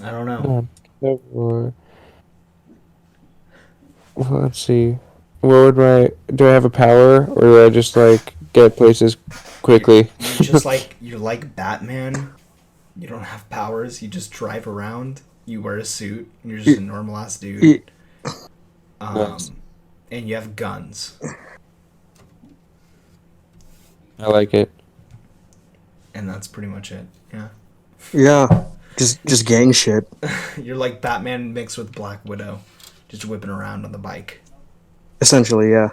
I don't know. Well, let's see. What would do I have a power, or do I just like get places quickly? You're just like you're like Batman. You don't have powers. You just drive around. You wear a suit. And you're just a normal ass dude. Y- Nice. And you have guns. I like it. And that's pretty much it. Yeah. Yeah, just gang shit. You're like Batman mixed with Black Widow, just whipping around on the bike. Essentially, yeah.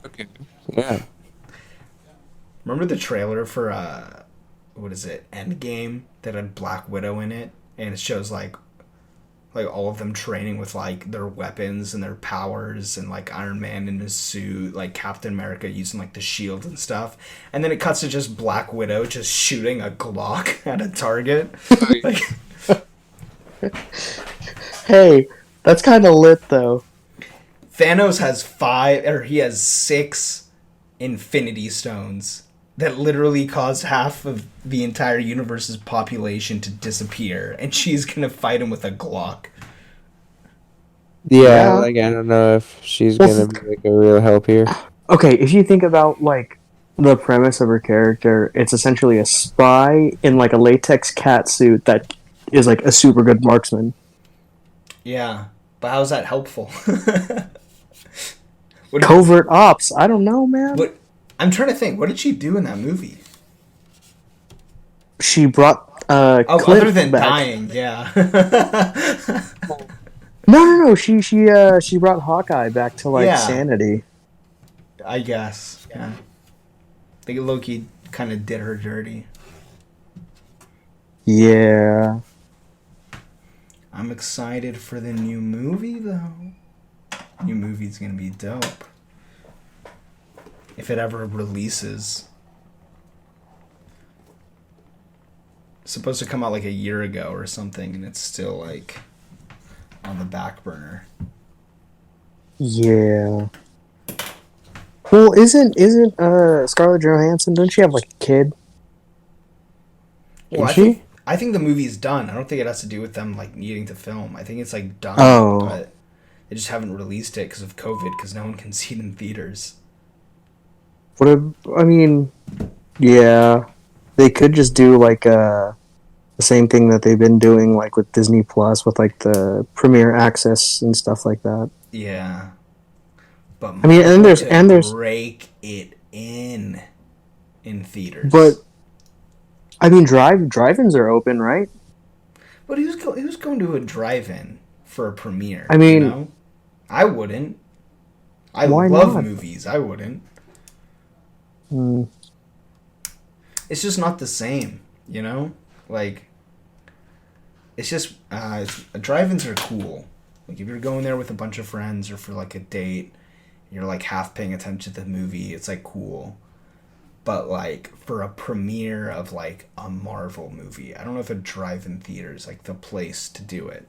Okay. Yeah. Remember the trailer for what is it, Endgame, that had Black Widow in it, and it shows like all of them training with like their weapons and their powers, and like Iron Man in his suit, like Captain America using like the shield and stuff, and then it cuts to just Black Widow just shooting a Glock at a target. Like, Hey, that's kind of lit though. Thanos he has 6 Infinity Stones that literally caused half of the entire universe's population to disappear, and she's gonna fight him with a Glock. Yeah, Yeah. like I don't know if she's Well, gonna be like a real help here. Okay, if you think about like the premise of her character, it's essentially a spy in like a latex cat suit that is like a super good marksman. Yeah, but how's that helpful? What, Covert ops. I don't know, man. what? I'm trying to think. What did she do in that movie? She brought Oh, Cliff other than back. dying, yeah. No. She brought Hawkeye back to like Yeah. sanity. I guess. Yeah. I think Loki kind of did her dirty. Yeah. I'm excited for the new movie, though. New movie's gonna be dope. If it ever releases. It's supposed to come out like a year ago or something, and it's still like on the back burner. Yeah. Well, isn't Scarlett Johansson? Doesn't she have like a kid? Well, Is I think the movie's done. I don't think it has to do with them like needing to film. I think it's like done, Oh. but they just haven't released it because of COVID, because no one can see it in theaters. I mean, yeah, they could just do like the same thing that they've been doing like with Disney Plus with like the premiere access and stuff like that. Yeah, but I mean, and there's- could and there's- break it in theaters. But I mean, drive-ins are open, right? But who's going to a drive-in for a premiere? I mean- you know? I wouldn't. I Why love not? movies. I wouldn't. Hmm. It's just not the same, you know? Like, it's just drive-ins are cool. Like, if you're going there with a bunch of friends or for like a date, you're like half paying attention to the movie, it's like cool. But like for a premiere of like a Marvel movie, I don't know if a drive-in theater is like the place to do it.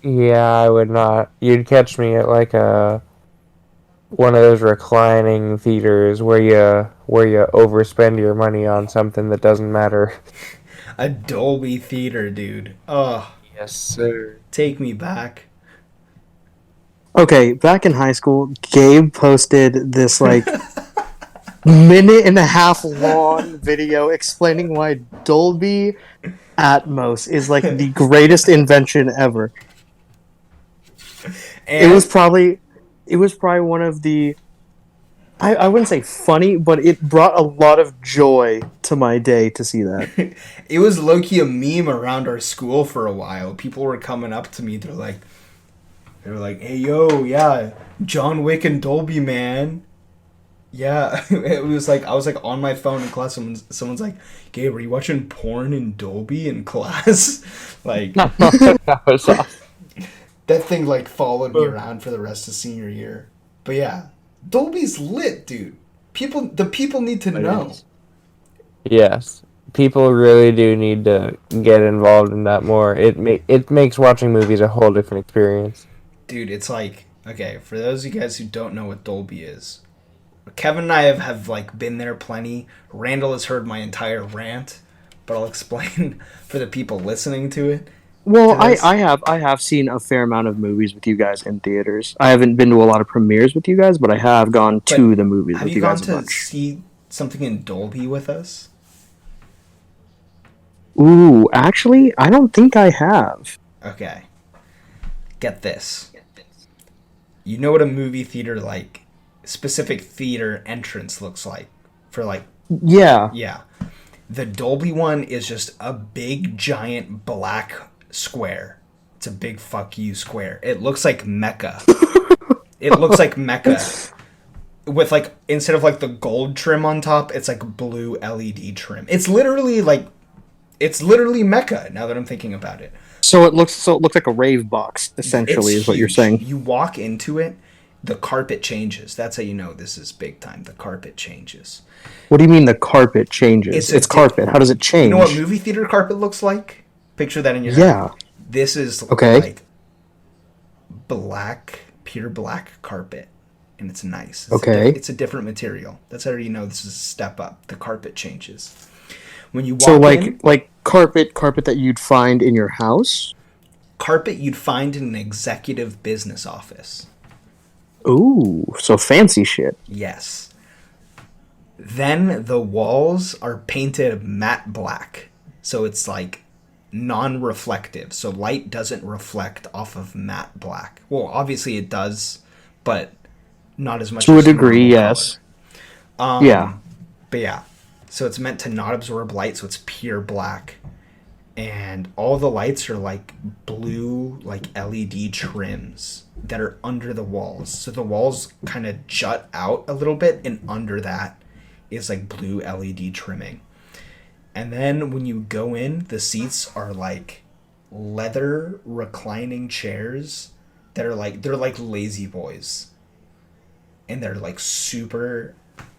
Yeah, I would not. You'd catch me at like one of those reclining theaters where you overspend your money on something that doesn't matter. A Dolby theater, dude. Oh, Yes, sir. take me back. Okay, back in high school, Gabe posted this like minute and a half long video explaining why Dolby Atmos is like the greatest invention ever. And It was probably one of the I wouldn't say funny, but it brought a lot of joy to my day to see that. it was low-key a meme around our school for a while. People were coming up to me. They were like, "Hey, yo, yeah, John Wick and Dolby, man." Yeah, it was like I was like on my phone in class. Someone's like, "Gabe, are you watching porn in Dolby in class?" Like, That was awesome. That thing like followed me around for the rest of senior year. But yeah, Dolby's lit, dude. The people need to know. Yes. People really do need to get involved in that more. It makes watching movies a whole different experience. Dude, it's like, okay, for those of you guys who don't know what Dolby is, Kevin and I have like been there plenty. Randall has heard my entire rant, but I'll explain for the people listening to it. Well, I have seen a fair amount of movies with you guys in theaters. I haven't been to a lot of premieres with you guys, but I have gone to the movies Have with you you gone guys a to bunch. see something in Dolby with us? Ooh, actually, I don't think I have. Okay. Get this. You know what a movie theater, like, specific theater entrance looks like? For, like, Yeah. yeah. The Dolby one is just a big, giant black square. It's a big fuck you square. It looks like Mecca. It looks like Mecca. With, like, instead of, like, the gold trim on top, it's, like, blue LED trim. It's literally Mecca, now that I'm thinking about it. So it looks like a rave box, essentially, It's is what you're huge. saying. You walk into it, the carpet changes. That's how you know this is big time. The carpet changes. What do you mean the carpet changes? It's carpet. How does it change? You know what movie theater carpet looks like? Picture that in your head. Yeah. This is Okay. like black, pure black carpet. And it's nice. It's a different material. That's how you know this is a step up. The carpet changes. When you walk So in, like carpet that you'd find in your house? carpet you'd find in an executive business office. Ooh, so fancy shit. Yes. Then the walls are painted matte black. So it's like non-reflective. So light doesn't reflect off of matte black. Well, obviously it does, but not as much To a as degree, normal yes. color. Yeah. But yeah. So it's meant to not absorb light, so it's pure black. And all the lights are like blue, like LED trims that are under the walls. So the walls kind of jut out a little bit, and under that is like blue LED trimming. And then when you go in, the seats are like leather reclining chairs that are like, they're like lazy boys. And they're like super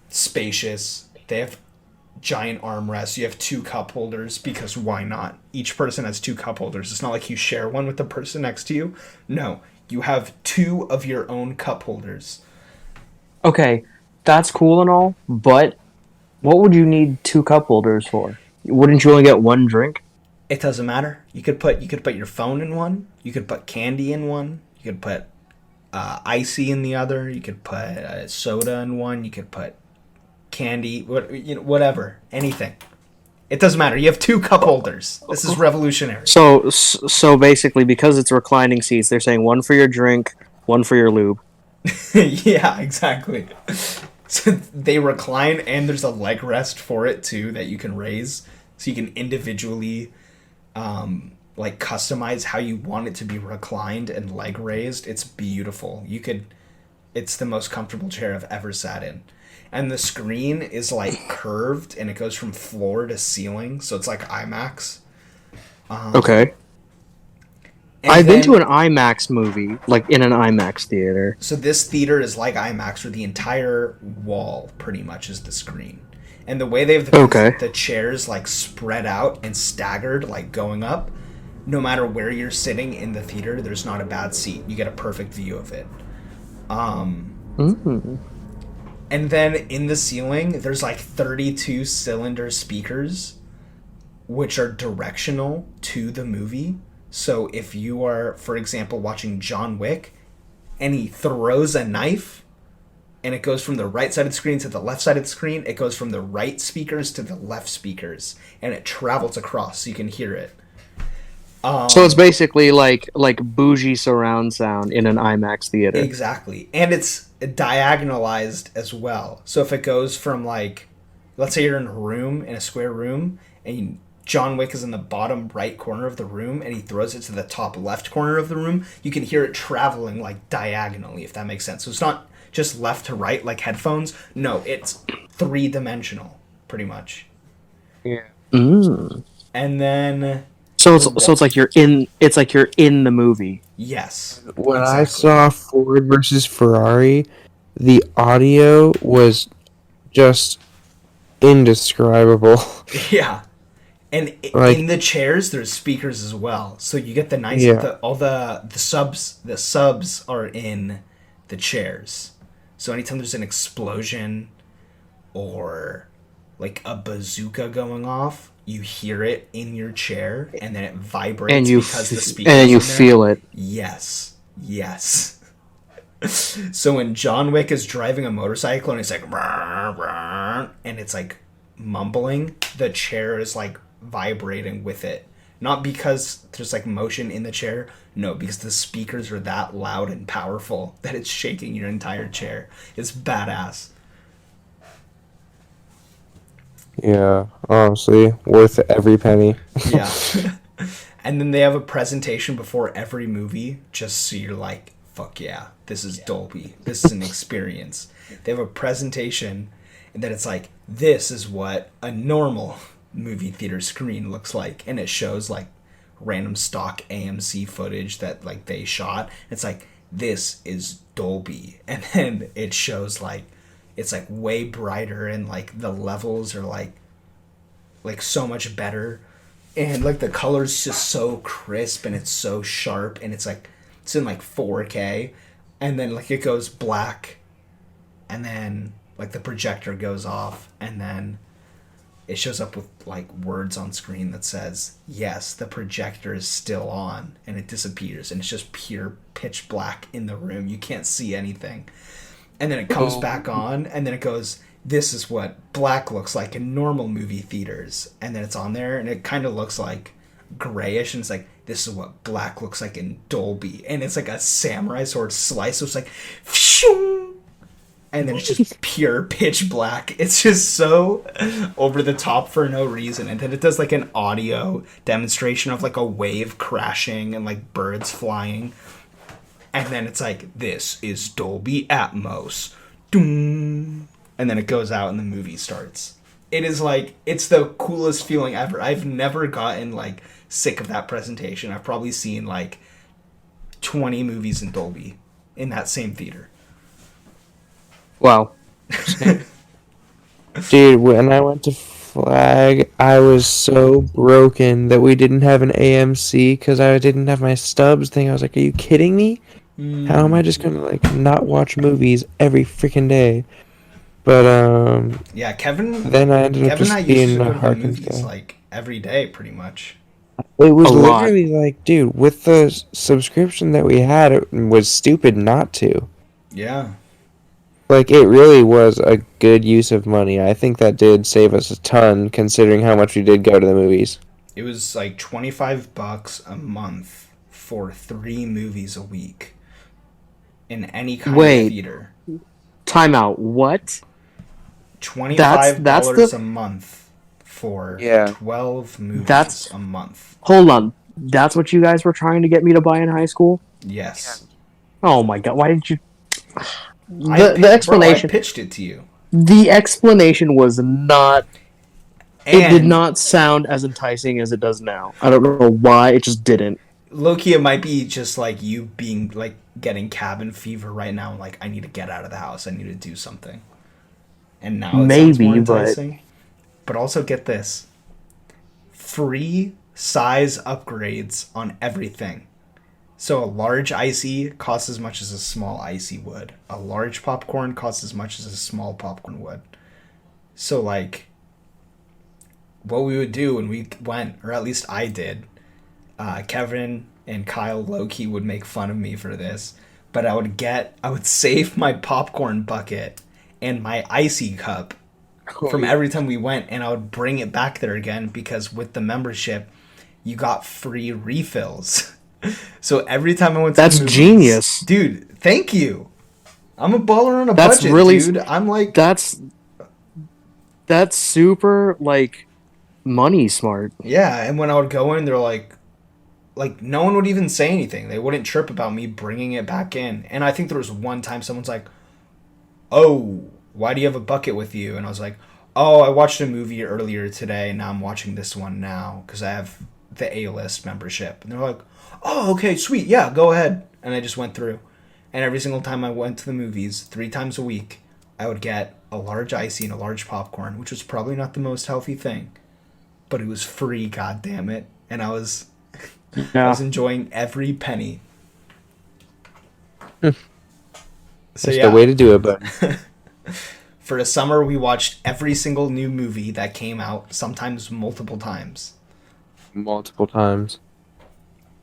spacious. They have giant armrests. You have 2 cup holders because why not? Each person has 2 cup holders. It's not like you share one with the person next to you. No, you have 2 of your own cup holders. Okay, that's cool and all, but what would you need 2 cup holders for? Wouldn't you only get one drink? It doesn't matter. You could put your phone in one. You could put candy in one. You could put icy in the other. You could put soda in one. You could put candy, whatever, anything. It doesn't matter. You have 2 cup holders. This is revolutionary. So basically, because it's reclining seats, they're saying one for your drink, one for your lube. Yeah, exactly. So they recline, and there's a leg rest for it too that you can raise, so you can individually, like customize how you want it to be reclined and leg raised. It's beautiful. It's the most comfortable chair I've ever sat in. And the screen is like curved and it goes from floor to ceiling, so it's like IMAX. Okay. I've been to an IMAX movie, like in an IMAX theater. So this theater is like IMAX, where the entire wall pretty much is the screen. And the way they have the chairs like spread out and staggered, like going up, no matter where you're sitting in the theater, there's not a bad seat. You get a perfect view of it. And then in the ceiling, there's like 32 cylinder speakers, which are directional to the movie. So if you are, for example, watching John Wick, and he throws a knife, and it goes from the right side of the screen to the left side of the screen, it goes from the right speakers to the left speakers, and it travels across so you can hear it. So it's basically like bougie surround sound in an IMAX theater. Exactly. And it's diagonalized as well. So if it goes from like, let's say you're in a square room, and John Wick is in the bottom right corner of the room, and he throws it to the top left corner of the room, you can hear it traveling like diagonally, if that makes sense. So it's not just left to right like headphones. No, it's 3-dimensional, pretty much. Yeah. And then... So it's like you're in the movie. Yes. When I exactly. saw Ford versus Ferrari, the audio was just indescribable. Yeah. And Like, in the chairs, there's speakers as well, so you get the nice. yeah. All the subs. The subs are in the chairs, so anytime there's an explosion or like a bazooka going off, you hear it in your chair, and then it vibrates And you because the f- speakers. and you in there. feel it. Yes. Yes. So when John Wick is driving a motorcycle and it's like, "Brr, brr," and it's like mumbling, the chair is like vibrating with it. Not because there's like motion in the chair, no, because the speakers are that loud and powerful that it's shaking your entire chair. It's badass. Yeah, honestly, worth every penny. Yeah. And then they have a presentation before every movie, just so you're like, fuck yeah, this is Dolby. This is an experience. They have a presentation, and then it's like, this is what a normal movie theater screen looks like. And it shows like random stock AMC footage that like they shot. It's like, this is Dolby. And then it shows like, it's like way brighter, and like the levels are like so much better, and like the color's just so crisp and it's so sharp, and it's like it's in like 4K, and then like it goes black, and then like the projector goes off, and then it shows up with like words on screen that says, yes, the projector is still on, and it disappears, and it's just pure pitch black in the room. You can't see anything. And then it comes back on, and then it goes, this is what black looks like in normal movie theaters. And then it's on there, and it kind of looks like grayish, and it's like, this is what black looks like in Dolby. And it's like a samurai sword slice, so it's like, pshhoom! And then it's just pure pitch black. It's just so over the top for no reason. And then it does like an audio demonstration of like a wave crashing and like birds flying. And then it's like, this is Dolby Atmos. Doom. And then it goes out and the movie starts. It is like, it's the coolest feeling ever. I've never gotten like sick of that presentation. I've probably seen like 20 movies in Dolby in that same theater. Wow. Dude, when I went to Flag, I was so broken that we didn't have an AMC because I didn't have my stubs thing. I was like, are you kidding me? How am I just gonna like not watch movies every freaking day? But Yeah, Kevin. then I ended up Kevin and I just used being to a go to the Harkins movies guy. like every day, pretty much. It was A lot. literally like, dude, with the subscription that we had, it was stupid not to. Yeah. Like, it really was a good use of money. I think that did save us a ton, considering how much we did go to the movies. It was like $25 a month for 3 movies a week in any kind Wait. of theater. Time out. What? $25 that's a month for Yeah. 12 movies That's- a month. Hold on. That's what you guys were trying to get me to buy in high school? Yes. Oh my god! Why didn't you? I The explanation. Bro, I pitched it to you. The explanation was not. And It did not sound as enticing as it does now. I don't know why. It just didn't. Loki, it might be just like you being like getting cabin fever right now. Like, I need to get out of the house. I need to do something. And now it sounds Maybe, more but- enticing. But also get this: free size upgrades on everything. So a large icy costs as much as a small icy would. A large popcorn costs as much as a small popcorn would. So like, what we would do when we went, or at least I did, Kevin and Kyle low-key would make fun of me for this, but I would save my popcorn bucket and my icy cup from every time we went, and I would bring it back there again, because with the membership, you got free refills. So every time I went to That's the movies, genius. dude. Thank you. I'm a baller on a That's budget, really- dude. I'm like, That's super like money smart. yeah. And when I would go in, they're like no one would even say anything. They wouldn't trip about me bringing it back in. And I think there was one time someone's like, "Oh, why do you have a bucket with you?" And I was like, "Oh, I watched a movie earlier today, and now I'm watching this one now because I have the A-list membership. And they're like, oh, okay, sweet, yeah, go ahead. And I just went through. And every single time I went to the movies, 3 times a week, I would get a large icy and a large popcorn, which was probably not the most healthy thing. But it was free, goddammit. And I was enjoying every penny. So That's the way to do it, but for the summer, we watched every single new movie that came out, sometimes multiple times. multiple times.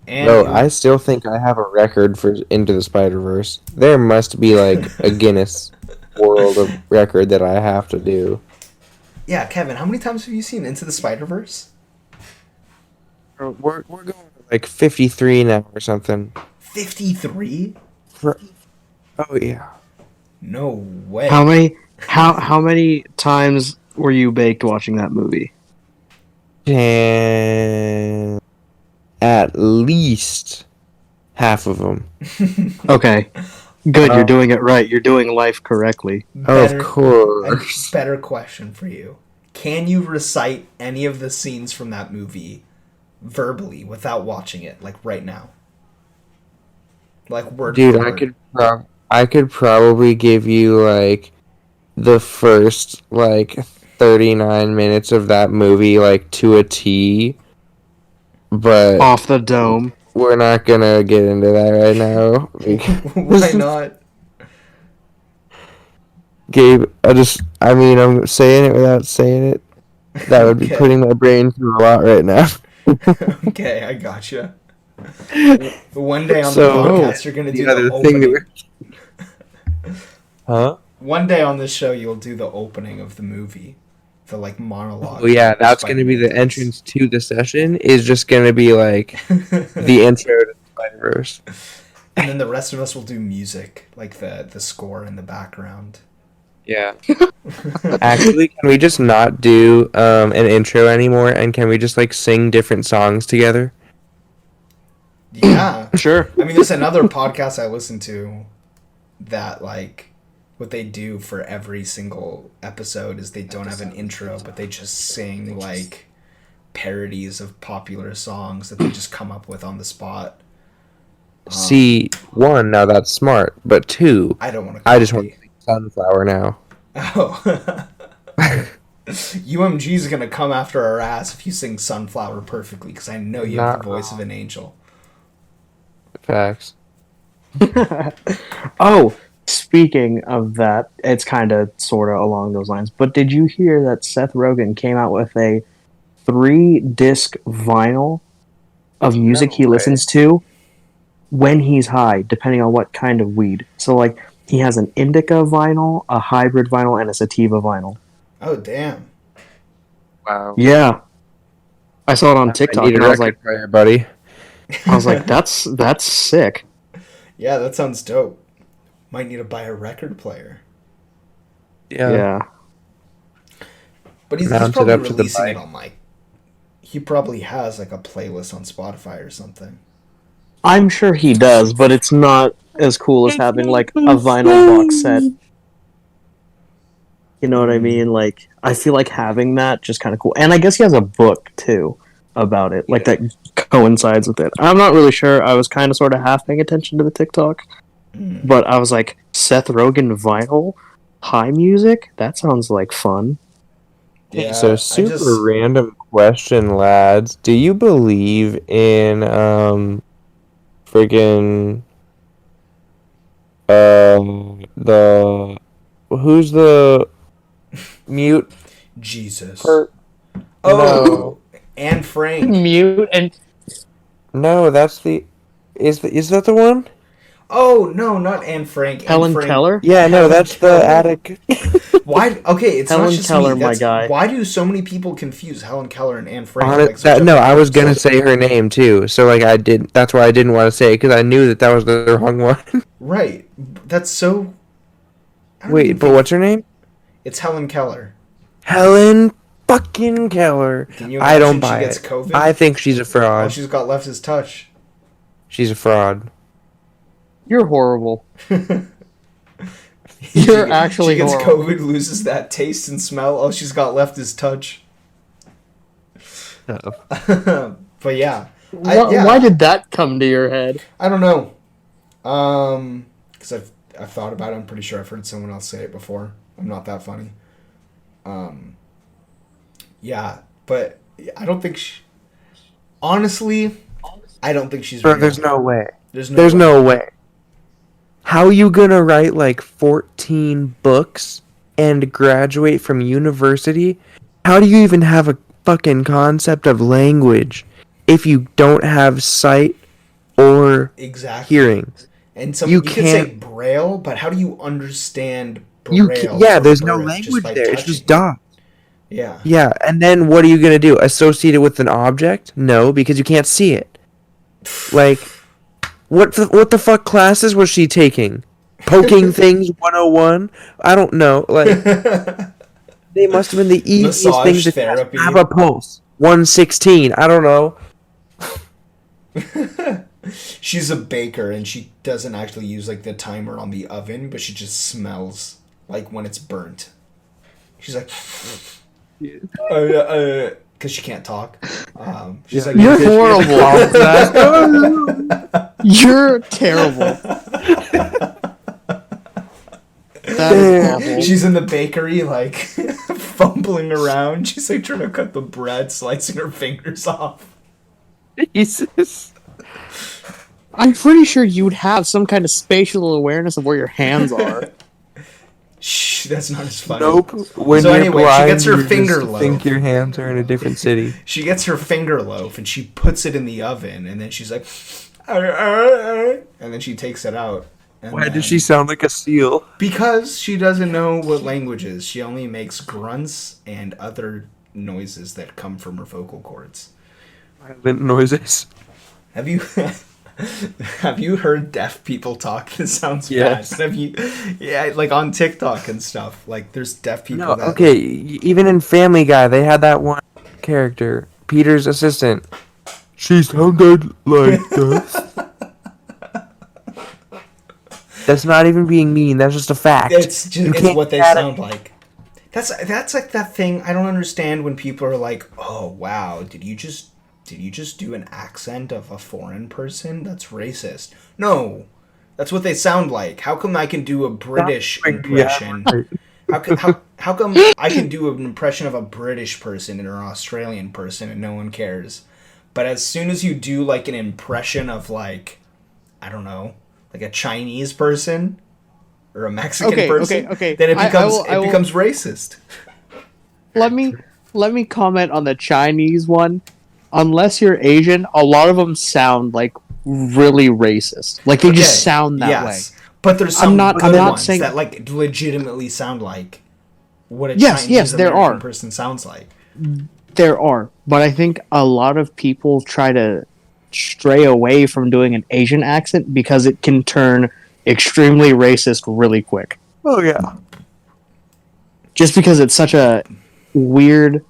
And No, I still think I have a record for Into the Spider-Verse. There must be like a Guinness World of record that I have to do. yeah, Kevin, how many times have you seen Into the Spider-Verse? We're going like 53 now or something. 53? Oh yeah. No way. How many times were you baked watching that movie? And at least half of them. Okay. Good, you're doing it right. You're doing life correctly. Of course. Better question for you. Can you recite any of the scenes from that movie verbally without watching it, like right now? Like word Dude, for word. I could probably give you like the first like 39 minutes of that movie like to a T, but Off the dome. we're not gonna get into that right now. Why not? Gabe, I'm saying it without saying it. That would be Okay. putting my brain through a lot right now. Okay, I gotcha. One day on So, the podcast, you're gonna do the the other thing opening. Huh? One day on this show, you'll do the opening of the movie, the like monologue. Oh yeah, that's gonna be the Spider-Man does. entrance to the session. Is just gonna be like the intro to Spider-Verse. And then the rest of us will do music, like the score in the background. Yeah. Actually, can we just not do an intro anymore, and can we just like sing different songs together? Yeah. Sure. I mean, there's another podcast I listen to that, like, what they do for every single episode is they don't have an intro, but they just sing, like, parodies of popular songs that they just come up with on the spot. See, one, now that's smart, but two, I don't want to I just want to sing Sunflower now. Oh. UMG's gonna come after our ass if you sing Sunflower perfectly, because I know you have Not the voice of an angel. Facts. Oh, speaking of that, it's kind of sort of along those lines. But did you hear that Seth Rogen came out with a 3-disc vinyl of music No he way. listens to when he's high, depending on what kind of weed? So, like, he has an indica vinyl, a hybrid vinyl, and a sativa vinyl. Oh, damn. Wow. Yeah, I saw it on I TikTok, need a and I was record like, player, buddy. that's sick. Yeah, that sounds dope. Might need to buy a record player. Yeah. But he's Mount it probably up to the releasing it bike. on, like... He probably has, like, a playlist on Spotify or something. I'm sure he does, but it's not as cool as having like a vinyl box set. You know what I mean? Like, I feel like having that just kind of cool. And I guess he has a book too about it, like that coincides with it. I'm not really sure. I was kind of sort of half paying attention to the TikTok, but I was like, Seth Rogen vinyl, high music. That sounds like fun. Yeah, So super random question, lads. Do you believe in friggin' the who's the mute Jesus. per Oh, Anne Frank. Mute and No, that's the is that the one? Oh, no, not Anne Frank. Anne Helen Frank. Keller. Yeah, no, Helen that's Keller. the attic. Why? Okay, it's Helen not just Keller, me. my That's, guy. Why do so many people confuse Helen Keller and Anne Frank? No, I was gonna say her name too, so like I did. That's why I didn't want to say it because I knew that was the wrong one. Right. That's so... I don't Wait, even but think- what's her name? It's Helen Keller. Helen fucking Keller. Can you I don't imagine buy she gets it. COVID? I think she's a All fraud. she's got left is touch. She's a fraud. You're horrible. She actually gets horrible. COVID, loses that taste and smell. All she's got left is touch. But yeah. Why did that come to your head? I don't know. Because I've thought about it. I'm pretty sure I've heard someone else say it before. I'm not that funny. Yeah, but I don't think honestly, I don't think she's Bro, real. there's no way. There's no way. How are you gonna write like 14 books and graduate from university? How do you even have a fucking concept of language if you don't have sight or exactly hearing? And some You you can say can't- Braille, but how do you understand Braille? There's from no birth language by there. It's touching? just dots. Yeah. Yeah, and then what are you gonna do? Associate it with an object? No, because you can't see it. Like, what the fuck classes was she taking? Poking things 101? I don't know. Like, they must have been the easiest Massage things to therapy. have a pulse. 116. I don't know. She's a baker and she doesn't actually use like the timer on the oven, but she just smells like when it's burnt. She's like, because she can't talk. She's like, You're horrible. You're terrible. That is awful. She's in the bakery, like fumbling around. She's like trying to cut the bread, slicing her fingers off. Jesus. I'm pretty sure you'd have some kind of spatial awareness of where your hands are. Shh, that's not as funny. Nope. When So you're anyway, she blind, gets her you finger just loaf. think your hands are in a different city. She gets her finger loaf and she puts it in the oven, and then she's like, and then she takes it out. And Why then- does she sound like a seal? Because she doesn't know what language is. She only makes grunts and other noises that come from her vocal cords. Violent noises. Have you have you heard deaf people talk? This sounds Yes. bad. Have you? Yeah, like on TikTok and stuff. Like there's deaf people. No, that, okay. Even in Family Guy, they had that one character, Peter's assistant. She sounded like this. That's not even being mean. That's just a fact. It's just You it's can't what they add sound like. That's like that thing. I don't understand when people are like, "Oh wow, did you just do an accent of a foreign person? That's racist." No, that's what they sound like. How come I can do a British impression? How come I can do an impression of a British person and an Australian person and no one cares? But as soon as you do like an impression of like, I don't know, like a Chinese person or a Mexican person, okay. then it becomes I will- becomes racist. Let me comment on the Chinese one. Unless you're Asian, a lot of them sound like really racist. Like they just sound that way. But there's some I'm not good ones saying that like legitimately sound like what a Yes, Chinese there American are. person sounds like. There are, but I think a lot of people try to stray away from doing an Asian accent because it can turn extremely racist really quick. Oh yeah. Just because it's such a weird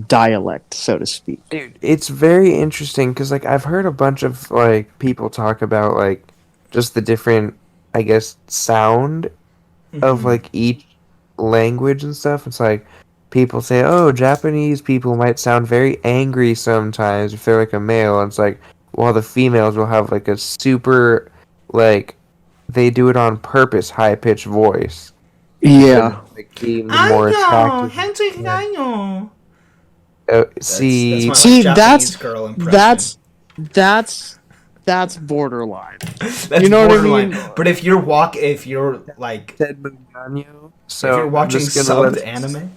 dialect, so to speak. Dude, it's very interesting because like I've heard a bunch of like people talk about like just the different, I guess, sound of like each language and stuff. It's like people say, oh, Japanese people might sound very angry sometimes if they're like a male. And it's like, while the females will have like a super, like, they do it on purpose, high pitched voice. Yeah. Like being the more attractive. See, my, See, Japanese that's- girl impression. That's borderline. That's you know what I borderline. mean? But if you're like said Muñano, so if you're I'm watching just gonna subbed let- anime,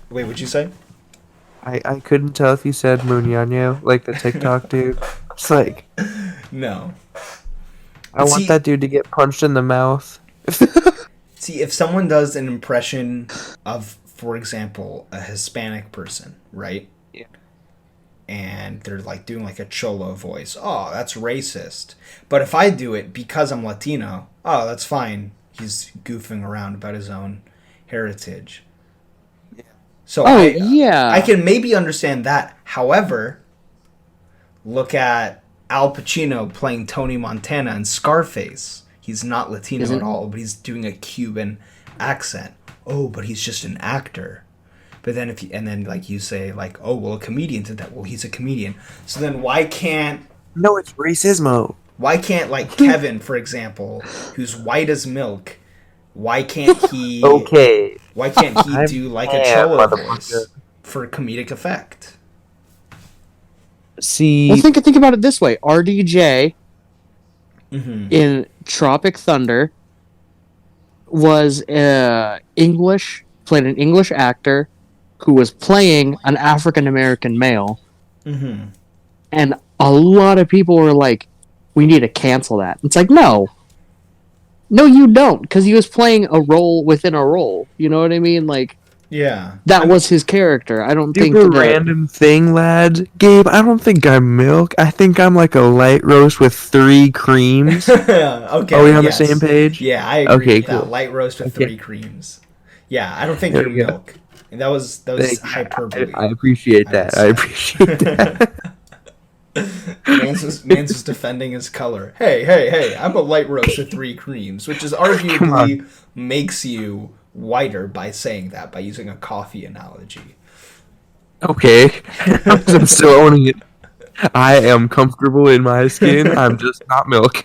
wait, what'd you say? I couldn't tell if you said Muñano, like the TikTok dude. It's like, No. I want See- that dude to get punched in the mouth. See, if someone does an impression of, for example, a Hispanic person, right? Yeah. And they're like doing like a cholo voice. Oh, that's racist. But if I do it because I'm Latino, oh, that's fine. He's goofing around about his own heritage. Yeah. So Oh, I yeah. can maybe understand that. However, look at Al Pacino playing Tony Montana in Scarface. He's not Latino Isn't- at all, but he's doing a Cuban accent. Oh, but he's just an actor. But But then like you say like, oh well, a comedian did that. Well, he's a comedian. So then why can't No, it's racismo. like Kevin, for example, who's white as milk? Why can't he? Okay. Why can't he do like a Cholo voice for comedic effect? See, Well, think about it this way: RDJ Mm-hmm. in Tropic Thunder was played an English actor who was playing an African American male, Mm-hmm. and a lot of people were like, "We need to cancel that." It's like, no, you don't, because he was playing a role within a role. You know what I mean? Like, Yeah. that was his character. I don't think super that. random thing, lads. Gabe, I don't think I'm milk. I think I'm like a light roast with 3 creams. Okay. Are we on yes. the same page? Yeah, I agree Okay, with cool. that. Light roast with 3 creams. Yeah, I don't think There you're we go. milk. And that was hyperbole. I appreciate that. I appreciate that. Mans was defending his color. Hey, I'm a light roast with 3 creams, which is arguably makes you whiter by saying that, by using a coffee analogy. Okay. I'm still owning it. I am comfortable in my skin. I'm just not milk.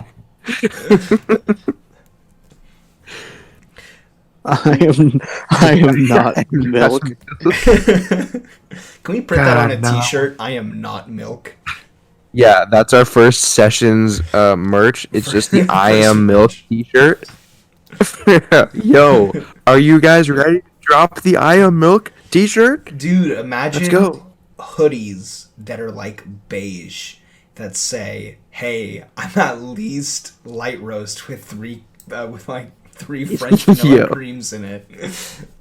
I am not milk. Can we print that on a God, no. t-shirt? I am not milk. Yeah, that's our first session's merch. It's just the I am milk t-shirt. Yo, are you guys ready to drop the I am milk t-shirt? Dude, imagine Let's go. hoodies that are like beige that say, "Hey, I'm at least light roast with 3 French vanilla Yo. creams in it."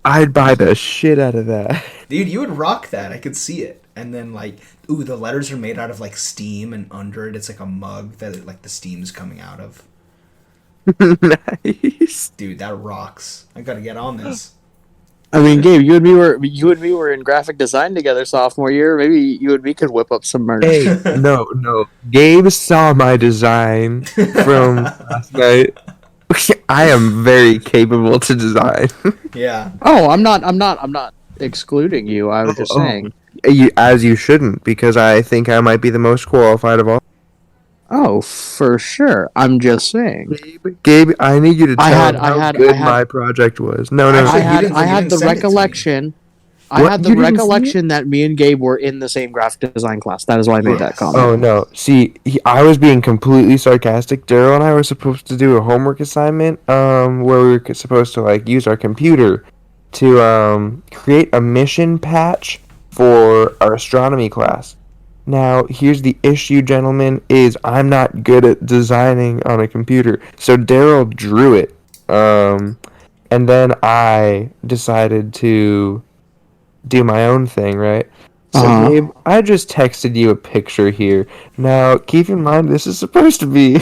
I'd buy the shit out of that. Dude, you would rock that. I could see it. And then like, ooh, the letters are made out of like steam, and under it it's like a mug that like the steam's coming out of. Nice. Dude, that rocks. I gotta get on this. I mean, Gabe, you and me were in graphic design together sophomore year. Maybe you and me could whip up some merch. Hey, no. Gabe saw my design from last night. I am very capable to design. Yeah. Oh, I'm not excluding you. I was just saying. As you shouldn't, because I think I might be the most qualified of all. Oh, for sure. I'm just saying. Gabe, I need you to tell I him how had- good my project was. No. Actually, I you had didn't the send it to me. recollection. I What? had the You didn't see recollection that me and Gabe were in the same graphic design class. That is why I made that comment. Oh no! See, I was being completely sarcastic. Daryl and I were supposed to do a homework assignment, where we were supposed to like use our computer to create a mission patch for our astronomy class. Now, here's the issue, gentlemen: is I'm not good at designing on a computer. So Daryl drew it, and then I decided to do my own thing, right? So, Gabe, I just texted you a picture here. Now, keep in mind, this is supposed to be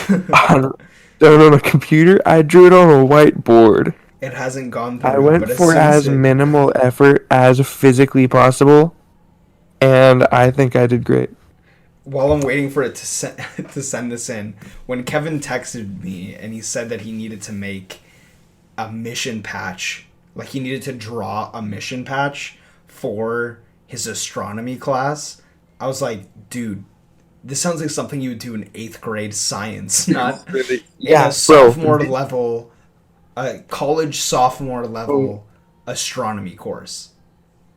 done on a computer. I drew it on a whiteboard. It hasn't gone through. I went but for as minimal effort as physically possible, and I think I did great. While I'm waiting for it to send this in, when Kevin texted me and he said that he needed to make a mission patch, like he needed to draw a mission patch for his astronomy class, I was like, dude, this sounds like something you would do in 8th grade science, not in a sophomore level, a college sophomore level astronomy course.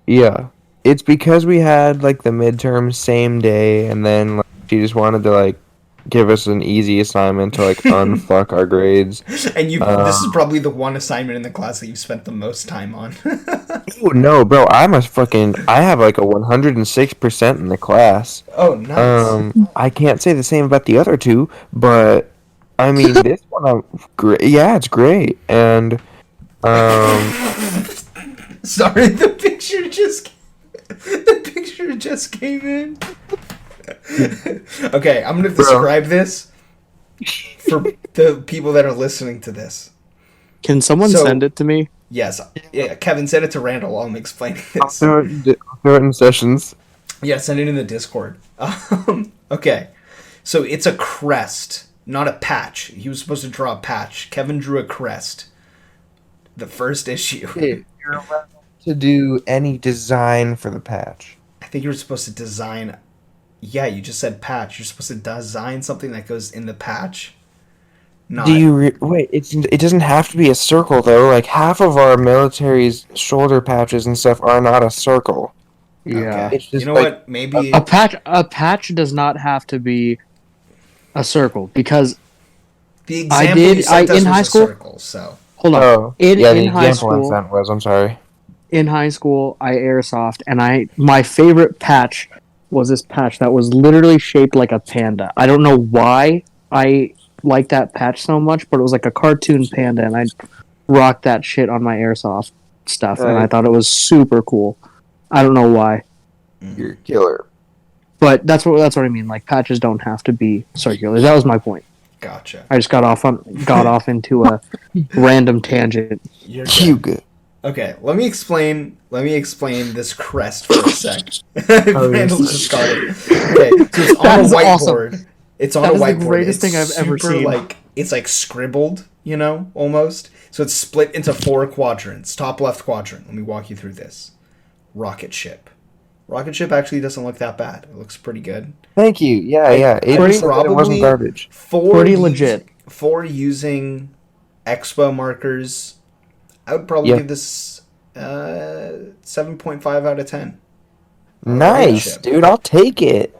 Yeah. It's because we had like the midterm same day, and then like, she just wanted to like give us an easy assignment to like unfuck our grades. And this is probably the one assignment in the class that you've spent the most time on. Oh no, bro! I have like a 106% in the class. Oh, nice. I can't say the same about the other 2, but I mean this one, I'm great. Yeah, it's great, and Sorry, the picture just came in. Okay, I'm gonna describe this for the people that are listening to this. Can someone send it to me? Yes, yeah. Kevin, send it to Randall while I'm explaining I'll this. throw it in sessions. Yeah, send it in the Discord. Okay, so it's a crest, not a patch. He was supposed to draw a patch. Kevin drew a crest. The first issue. Hey, you're allowed to do any design for the patch? I think you were supposed to design. Yeah, you just said patch. You're supposed to design something that goes in the patch. Not. Do you wait? It doesn't have to be a circle though. Like half of our military's shoulder patches and stuff are not a circle. Yeah. Okay. It's just You know like- what? Maybe A patch does not have to be a circle because the example you sent us in was high a school- circle. So hold on. Oh, In yeah. The high example I school, sent was. I'm sorry. in high school, I airsoft, and my favorite patch was this patch that was literally shaped like a panda. I don't know why I like that patch so much, but it was like a cartoon panda, and I rocked that shit on my airsoft stuff, and I Right. thought it was super cool. I don't know why, You're a killer. but that's what I mean. Like patches don't have to be circular. That was my point. gotcha. I just got off into a random tangent. You're You good. good? Okay, let me explain this crest for a sec. Randall just got it. Okay, so it's on That a is whiteboard. awesome. It's on That a is the whiteboard. greatest It's thing I've ever super, seen. Like it's like scribbled, almost. So it's split into 4 quadrants. Top left quadrant. Let me walk you through this. Rocket ship. Rocket ship actually doesn't look that bad. It looks pretty good. Thank you. Yeah, yeah. I It would said that it wasn't garbage. Pretty legit. For using expo markers, I would probably Yeah. give this 7.5 out of 10. Nice, ship. dude. I'll take it.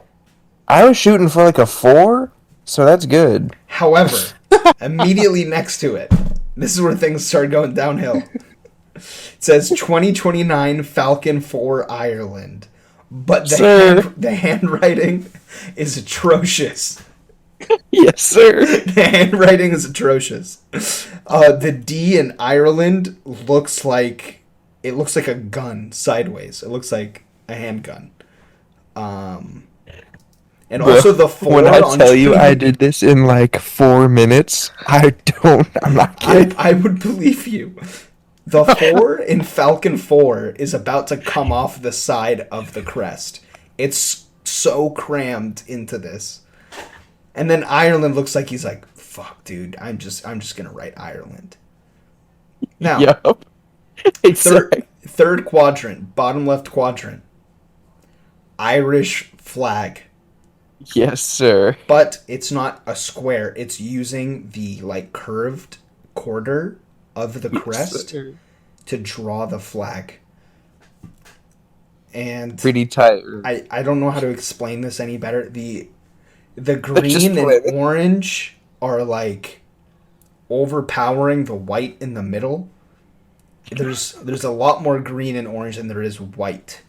I was shooting for like a 4, so that's good. However, immediately next to it, this is where things start going downhill. It says 2029 Falcon 4 Ireland. But the handwriting is atrocious. Yes, sir. The handwriting is atrocious. The D in Ireland looks like a gun sideways. It looks like a handgun. And also the 4 When I on tell you I 20 did this in like 4 minutes, I'm not kidding. I would believe you. The 4 in Falcon 4 is about to come off the side of the crest. It's so crammed into this. And then Ireland looks like he's like, fuck, dude, I'm just gonna write Ireland. Now, Yup. Exactly. third quadrant, bottom left quadrant. Irish flag. Yes, sir. But it's not a square. It's using the like curved quarter of the crest to draw the flag. And Pretty tight. I don't know how to explain this any better. The Just green play and it. orange are like overpowering the white in the middle. There's a lot more green and orange than there is white.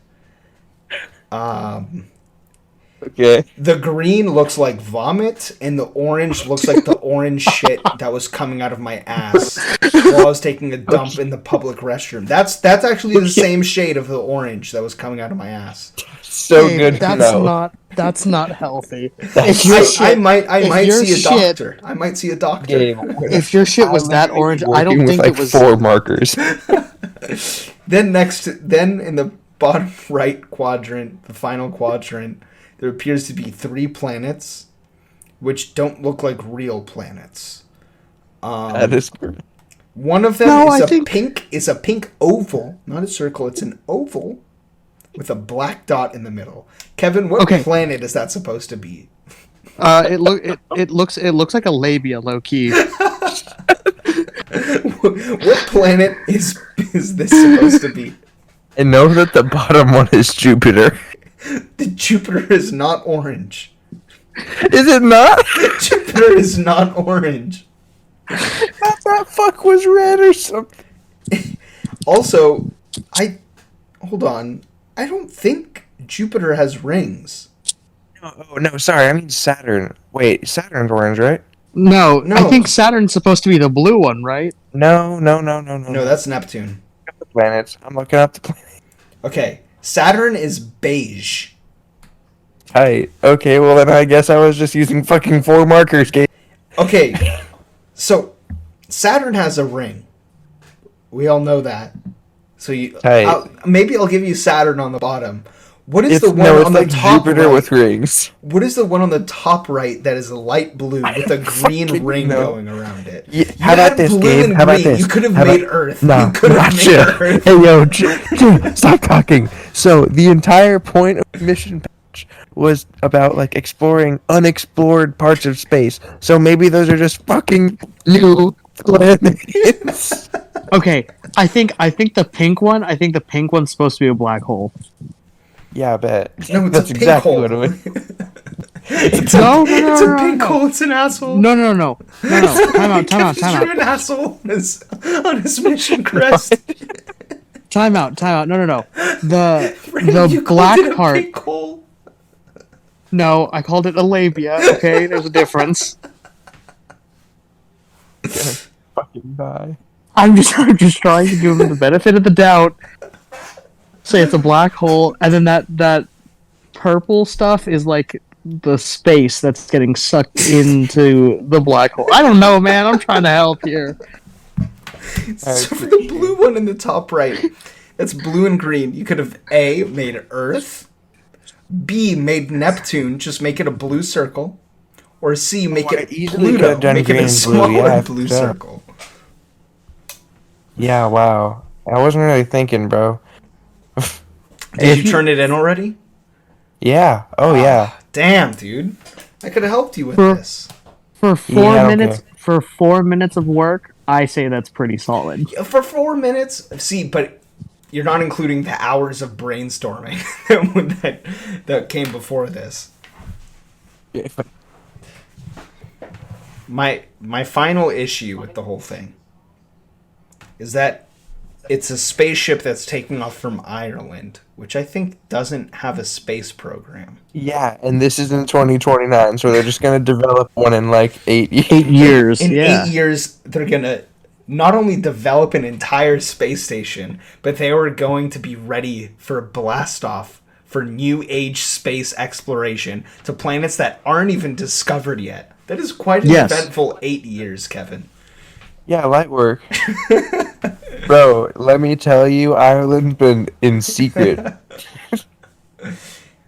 Okay. The green looks like vomit, and the orange looks like the orange shit that was coming out of my ass while I was taking a dump in the public restroom. That's actually the same shade of the orange that was coming out of my ass. So Hey, good to that's know. that's not healthy. I might your see a shit- doctor. I might see a doctor. Gabe, If your shit was that orange, I don't working think with, it was. 4 markers. Then in the bottom right quadrant, the final quadrant, there appears to be 3 planets, which don't look like real planets. That is correct. One of them No, is I a think- pink oval, not a circle. It's an oval with a black dot in the middle. Kevin, what Okay. planet is that supposed to be? It looks like a labia, low key. What planet is this supposed to be? And know that the bottom one is Jupiter. The Jupiter is not orange. Is it not? Jupiter is not orange. That fuck was red or something. Also, hold on. I don't think Jupiter has rings. Oh, no, sorry. I mean Saturn. Wait, Saturn's orange, right? No, No. I think Saturn's supposed to be the blue one, right? No. No, that's Neptune. The planets. I'm looking up the planets. Okay, Saturn is beige. Tight. Okay, well then I guess I was just using fucking 4 markers, Gabe. Okay, so Saturn has a ring. We all know that. So Hey. maybe I'll give you Saturn on the bottom. What is It's the one no, it's on like the top Jupiter right? with rings. What is the one on the top right that is a light blue with a green fucking ring know. going around it? Yeah, You how about had this, blue Gabe? and How about green. this? You could have How made about- Earth. No, You could have chill. made Earth. Hey, yo, chill. Stop talking. So the entire point of Mission Patch was about like exploring unexplored parts of space. So maybe those are just fucking new planets. Okay, I think the pink one. I think the pink one's supposed to be a black hole. Yeah, I bet. No, it's That's a pink exactly hole. what it was. It's No, a, no, no, it's a no, pink no. hole. It's an asshole. No. Time out. Kevin's drew an asshole on his mission crest. Time out. No. The Randall, you called black it a part. pink hole. No, I called it a labia. Okay, there's a difference. Fucking die. I'm just trying to give him the benefit of the doubt. Say it's a black hole, and then that purple stuff is like the space that's getting sucked into the black hole. I don't know, man. I'm trying to help here. So for the blue one in the top right, that's blue and green. You could have A, made Earth, B, made Neptune, just make it a blue circle, or C, make I it easily could Pluto, have done make it green a and blue, smaller yeah, blue yeah. circle. Yeah, wow. I wasn't really thinking, bro. Did you turn it in already? Yeah. Oh, yeah. Damn, dude. I could have helped you with For- this. For 4 Yeah, minutes, okay. for 4 minutes of work, I say that's pretty solid. For 4 minutes? See, but you're not including the hours of brainstorming that came before this. My final issue with the whole thing is that it's a spaceship that's taking off from Ireland, which I think doesn't have a space program. Yeah, and this is in 2029, so they're just gonna develop one in like 8 years. 8 years, In yeah. 8 years, they're going to not only develop an entire space station, but they are going to be ready for a blast off for new age space exploration to planets that aren't even discovered yet. That is quite an Yes. eventful 8 years, Kevin. Yeah, light work. Bro, let me tell you, Ireland's been in secret.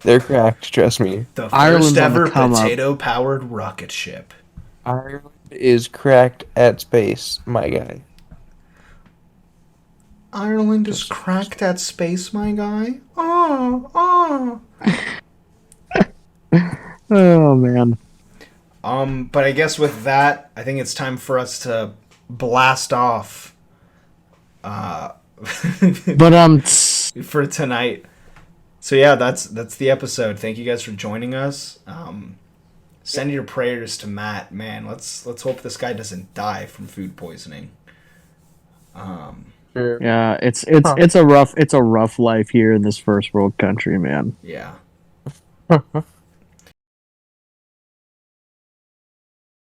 They're cracked, trust me. The first Ireland's on the ever come up. potato-powered rocket ship. Ireland is cracked at space, my guy. Ireland is cracked at space, my guy. Oh. Oh man. But I guess with that, I think it's time for us to blast off But for tonight. So yeah, that's the episode. Thank you guys for joining us. Send your prayers to Matt, man. Let's hope this guy doesn't die from food poisoning. Sure. yeah, it's a rough life here in this first world country, man. Yeah.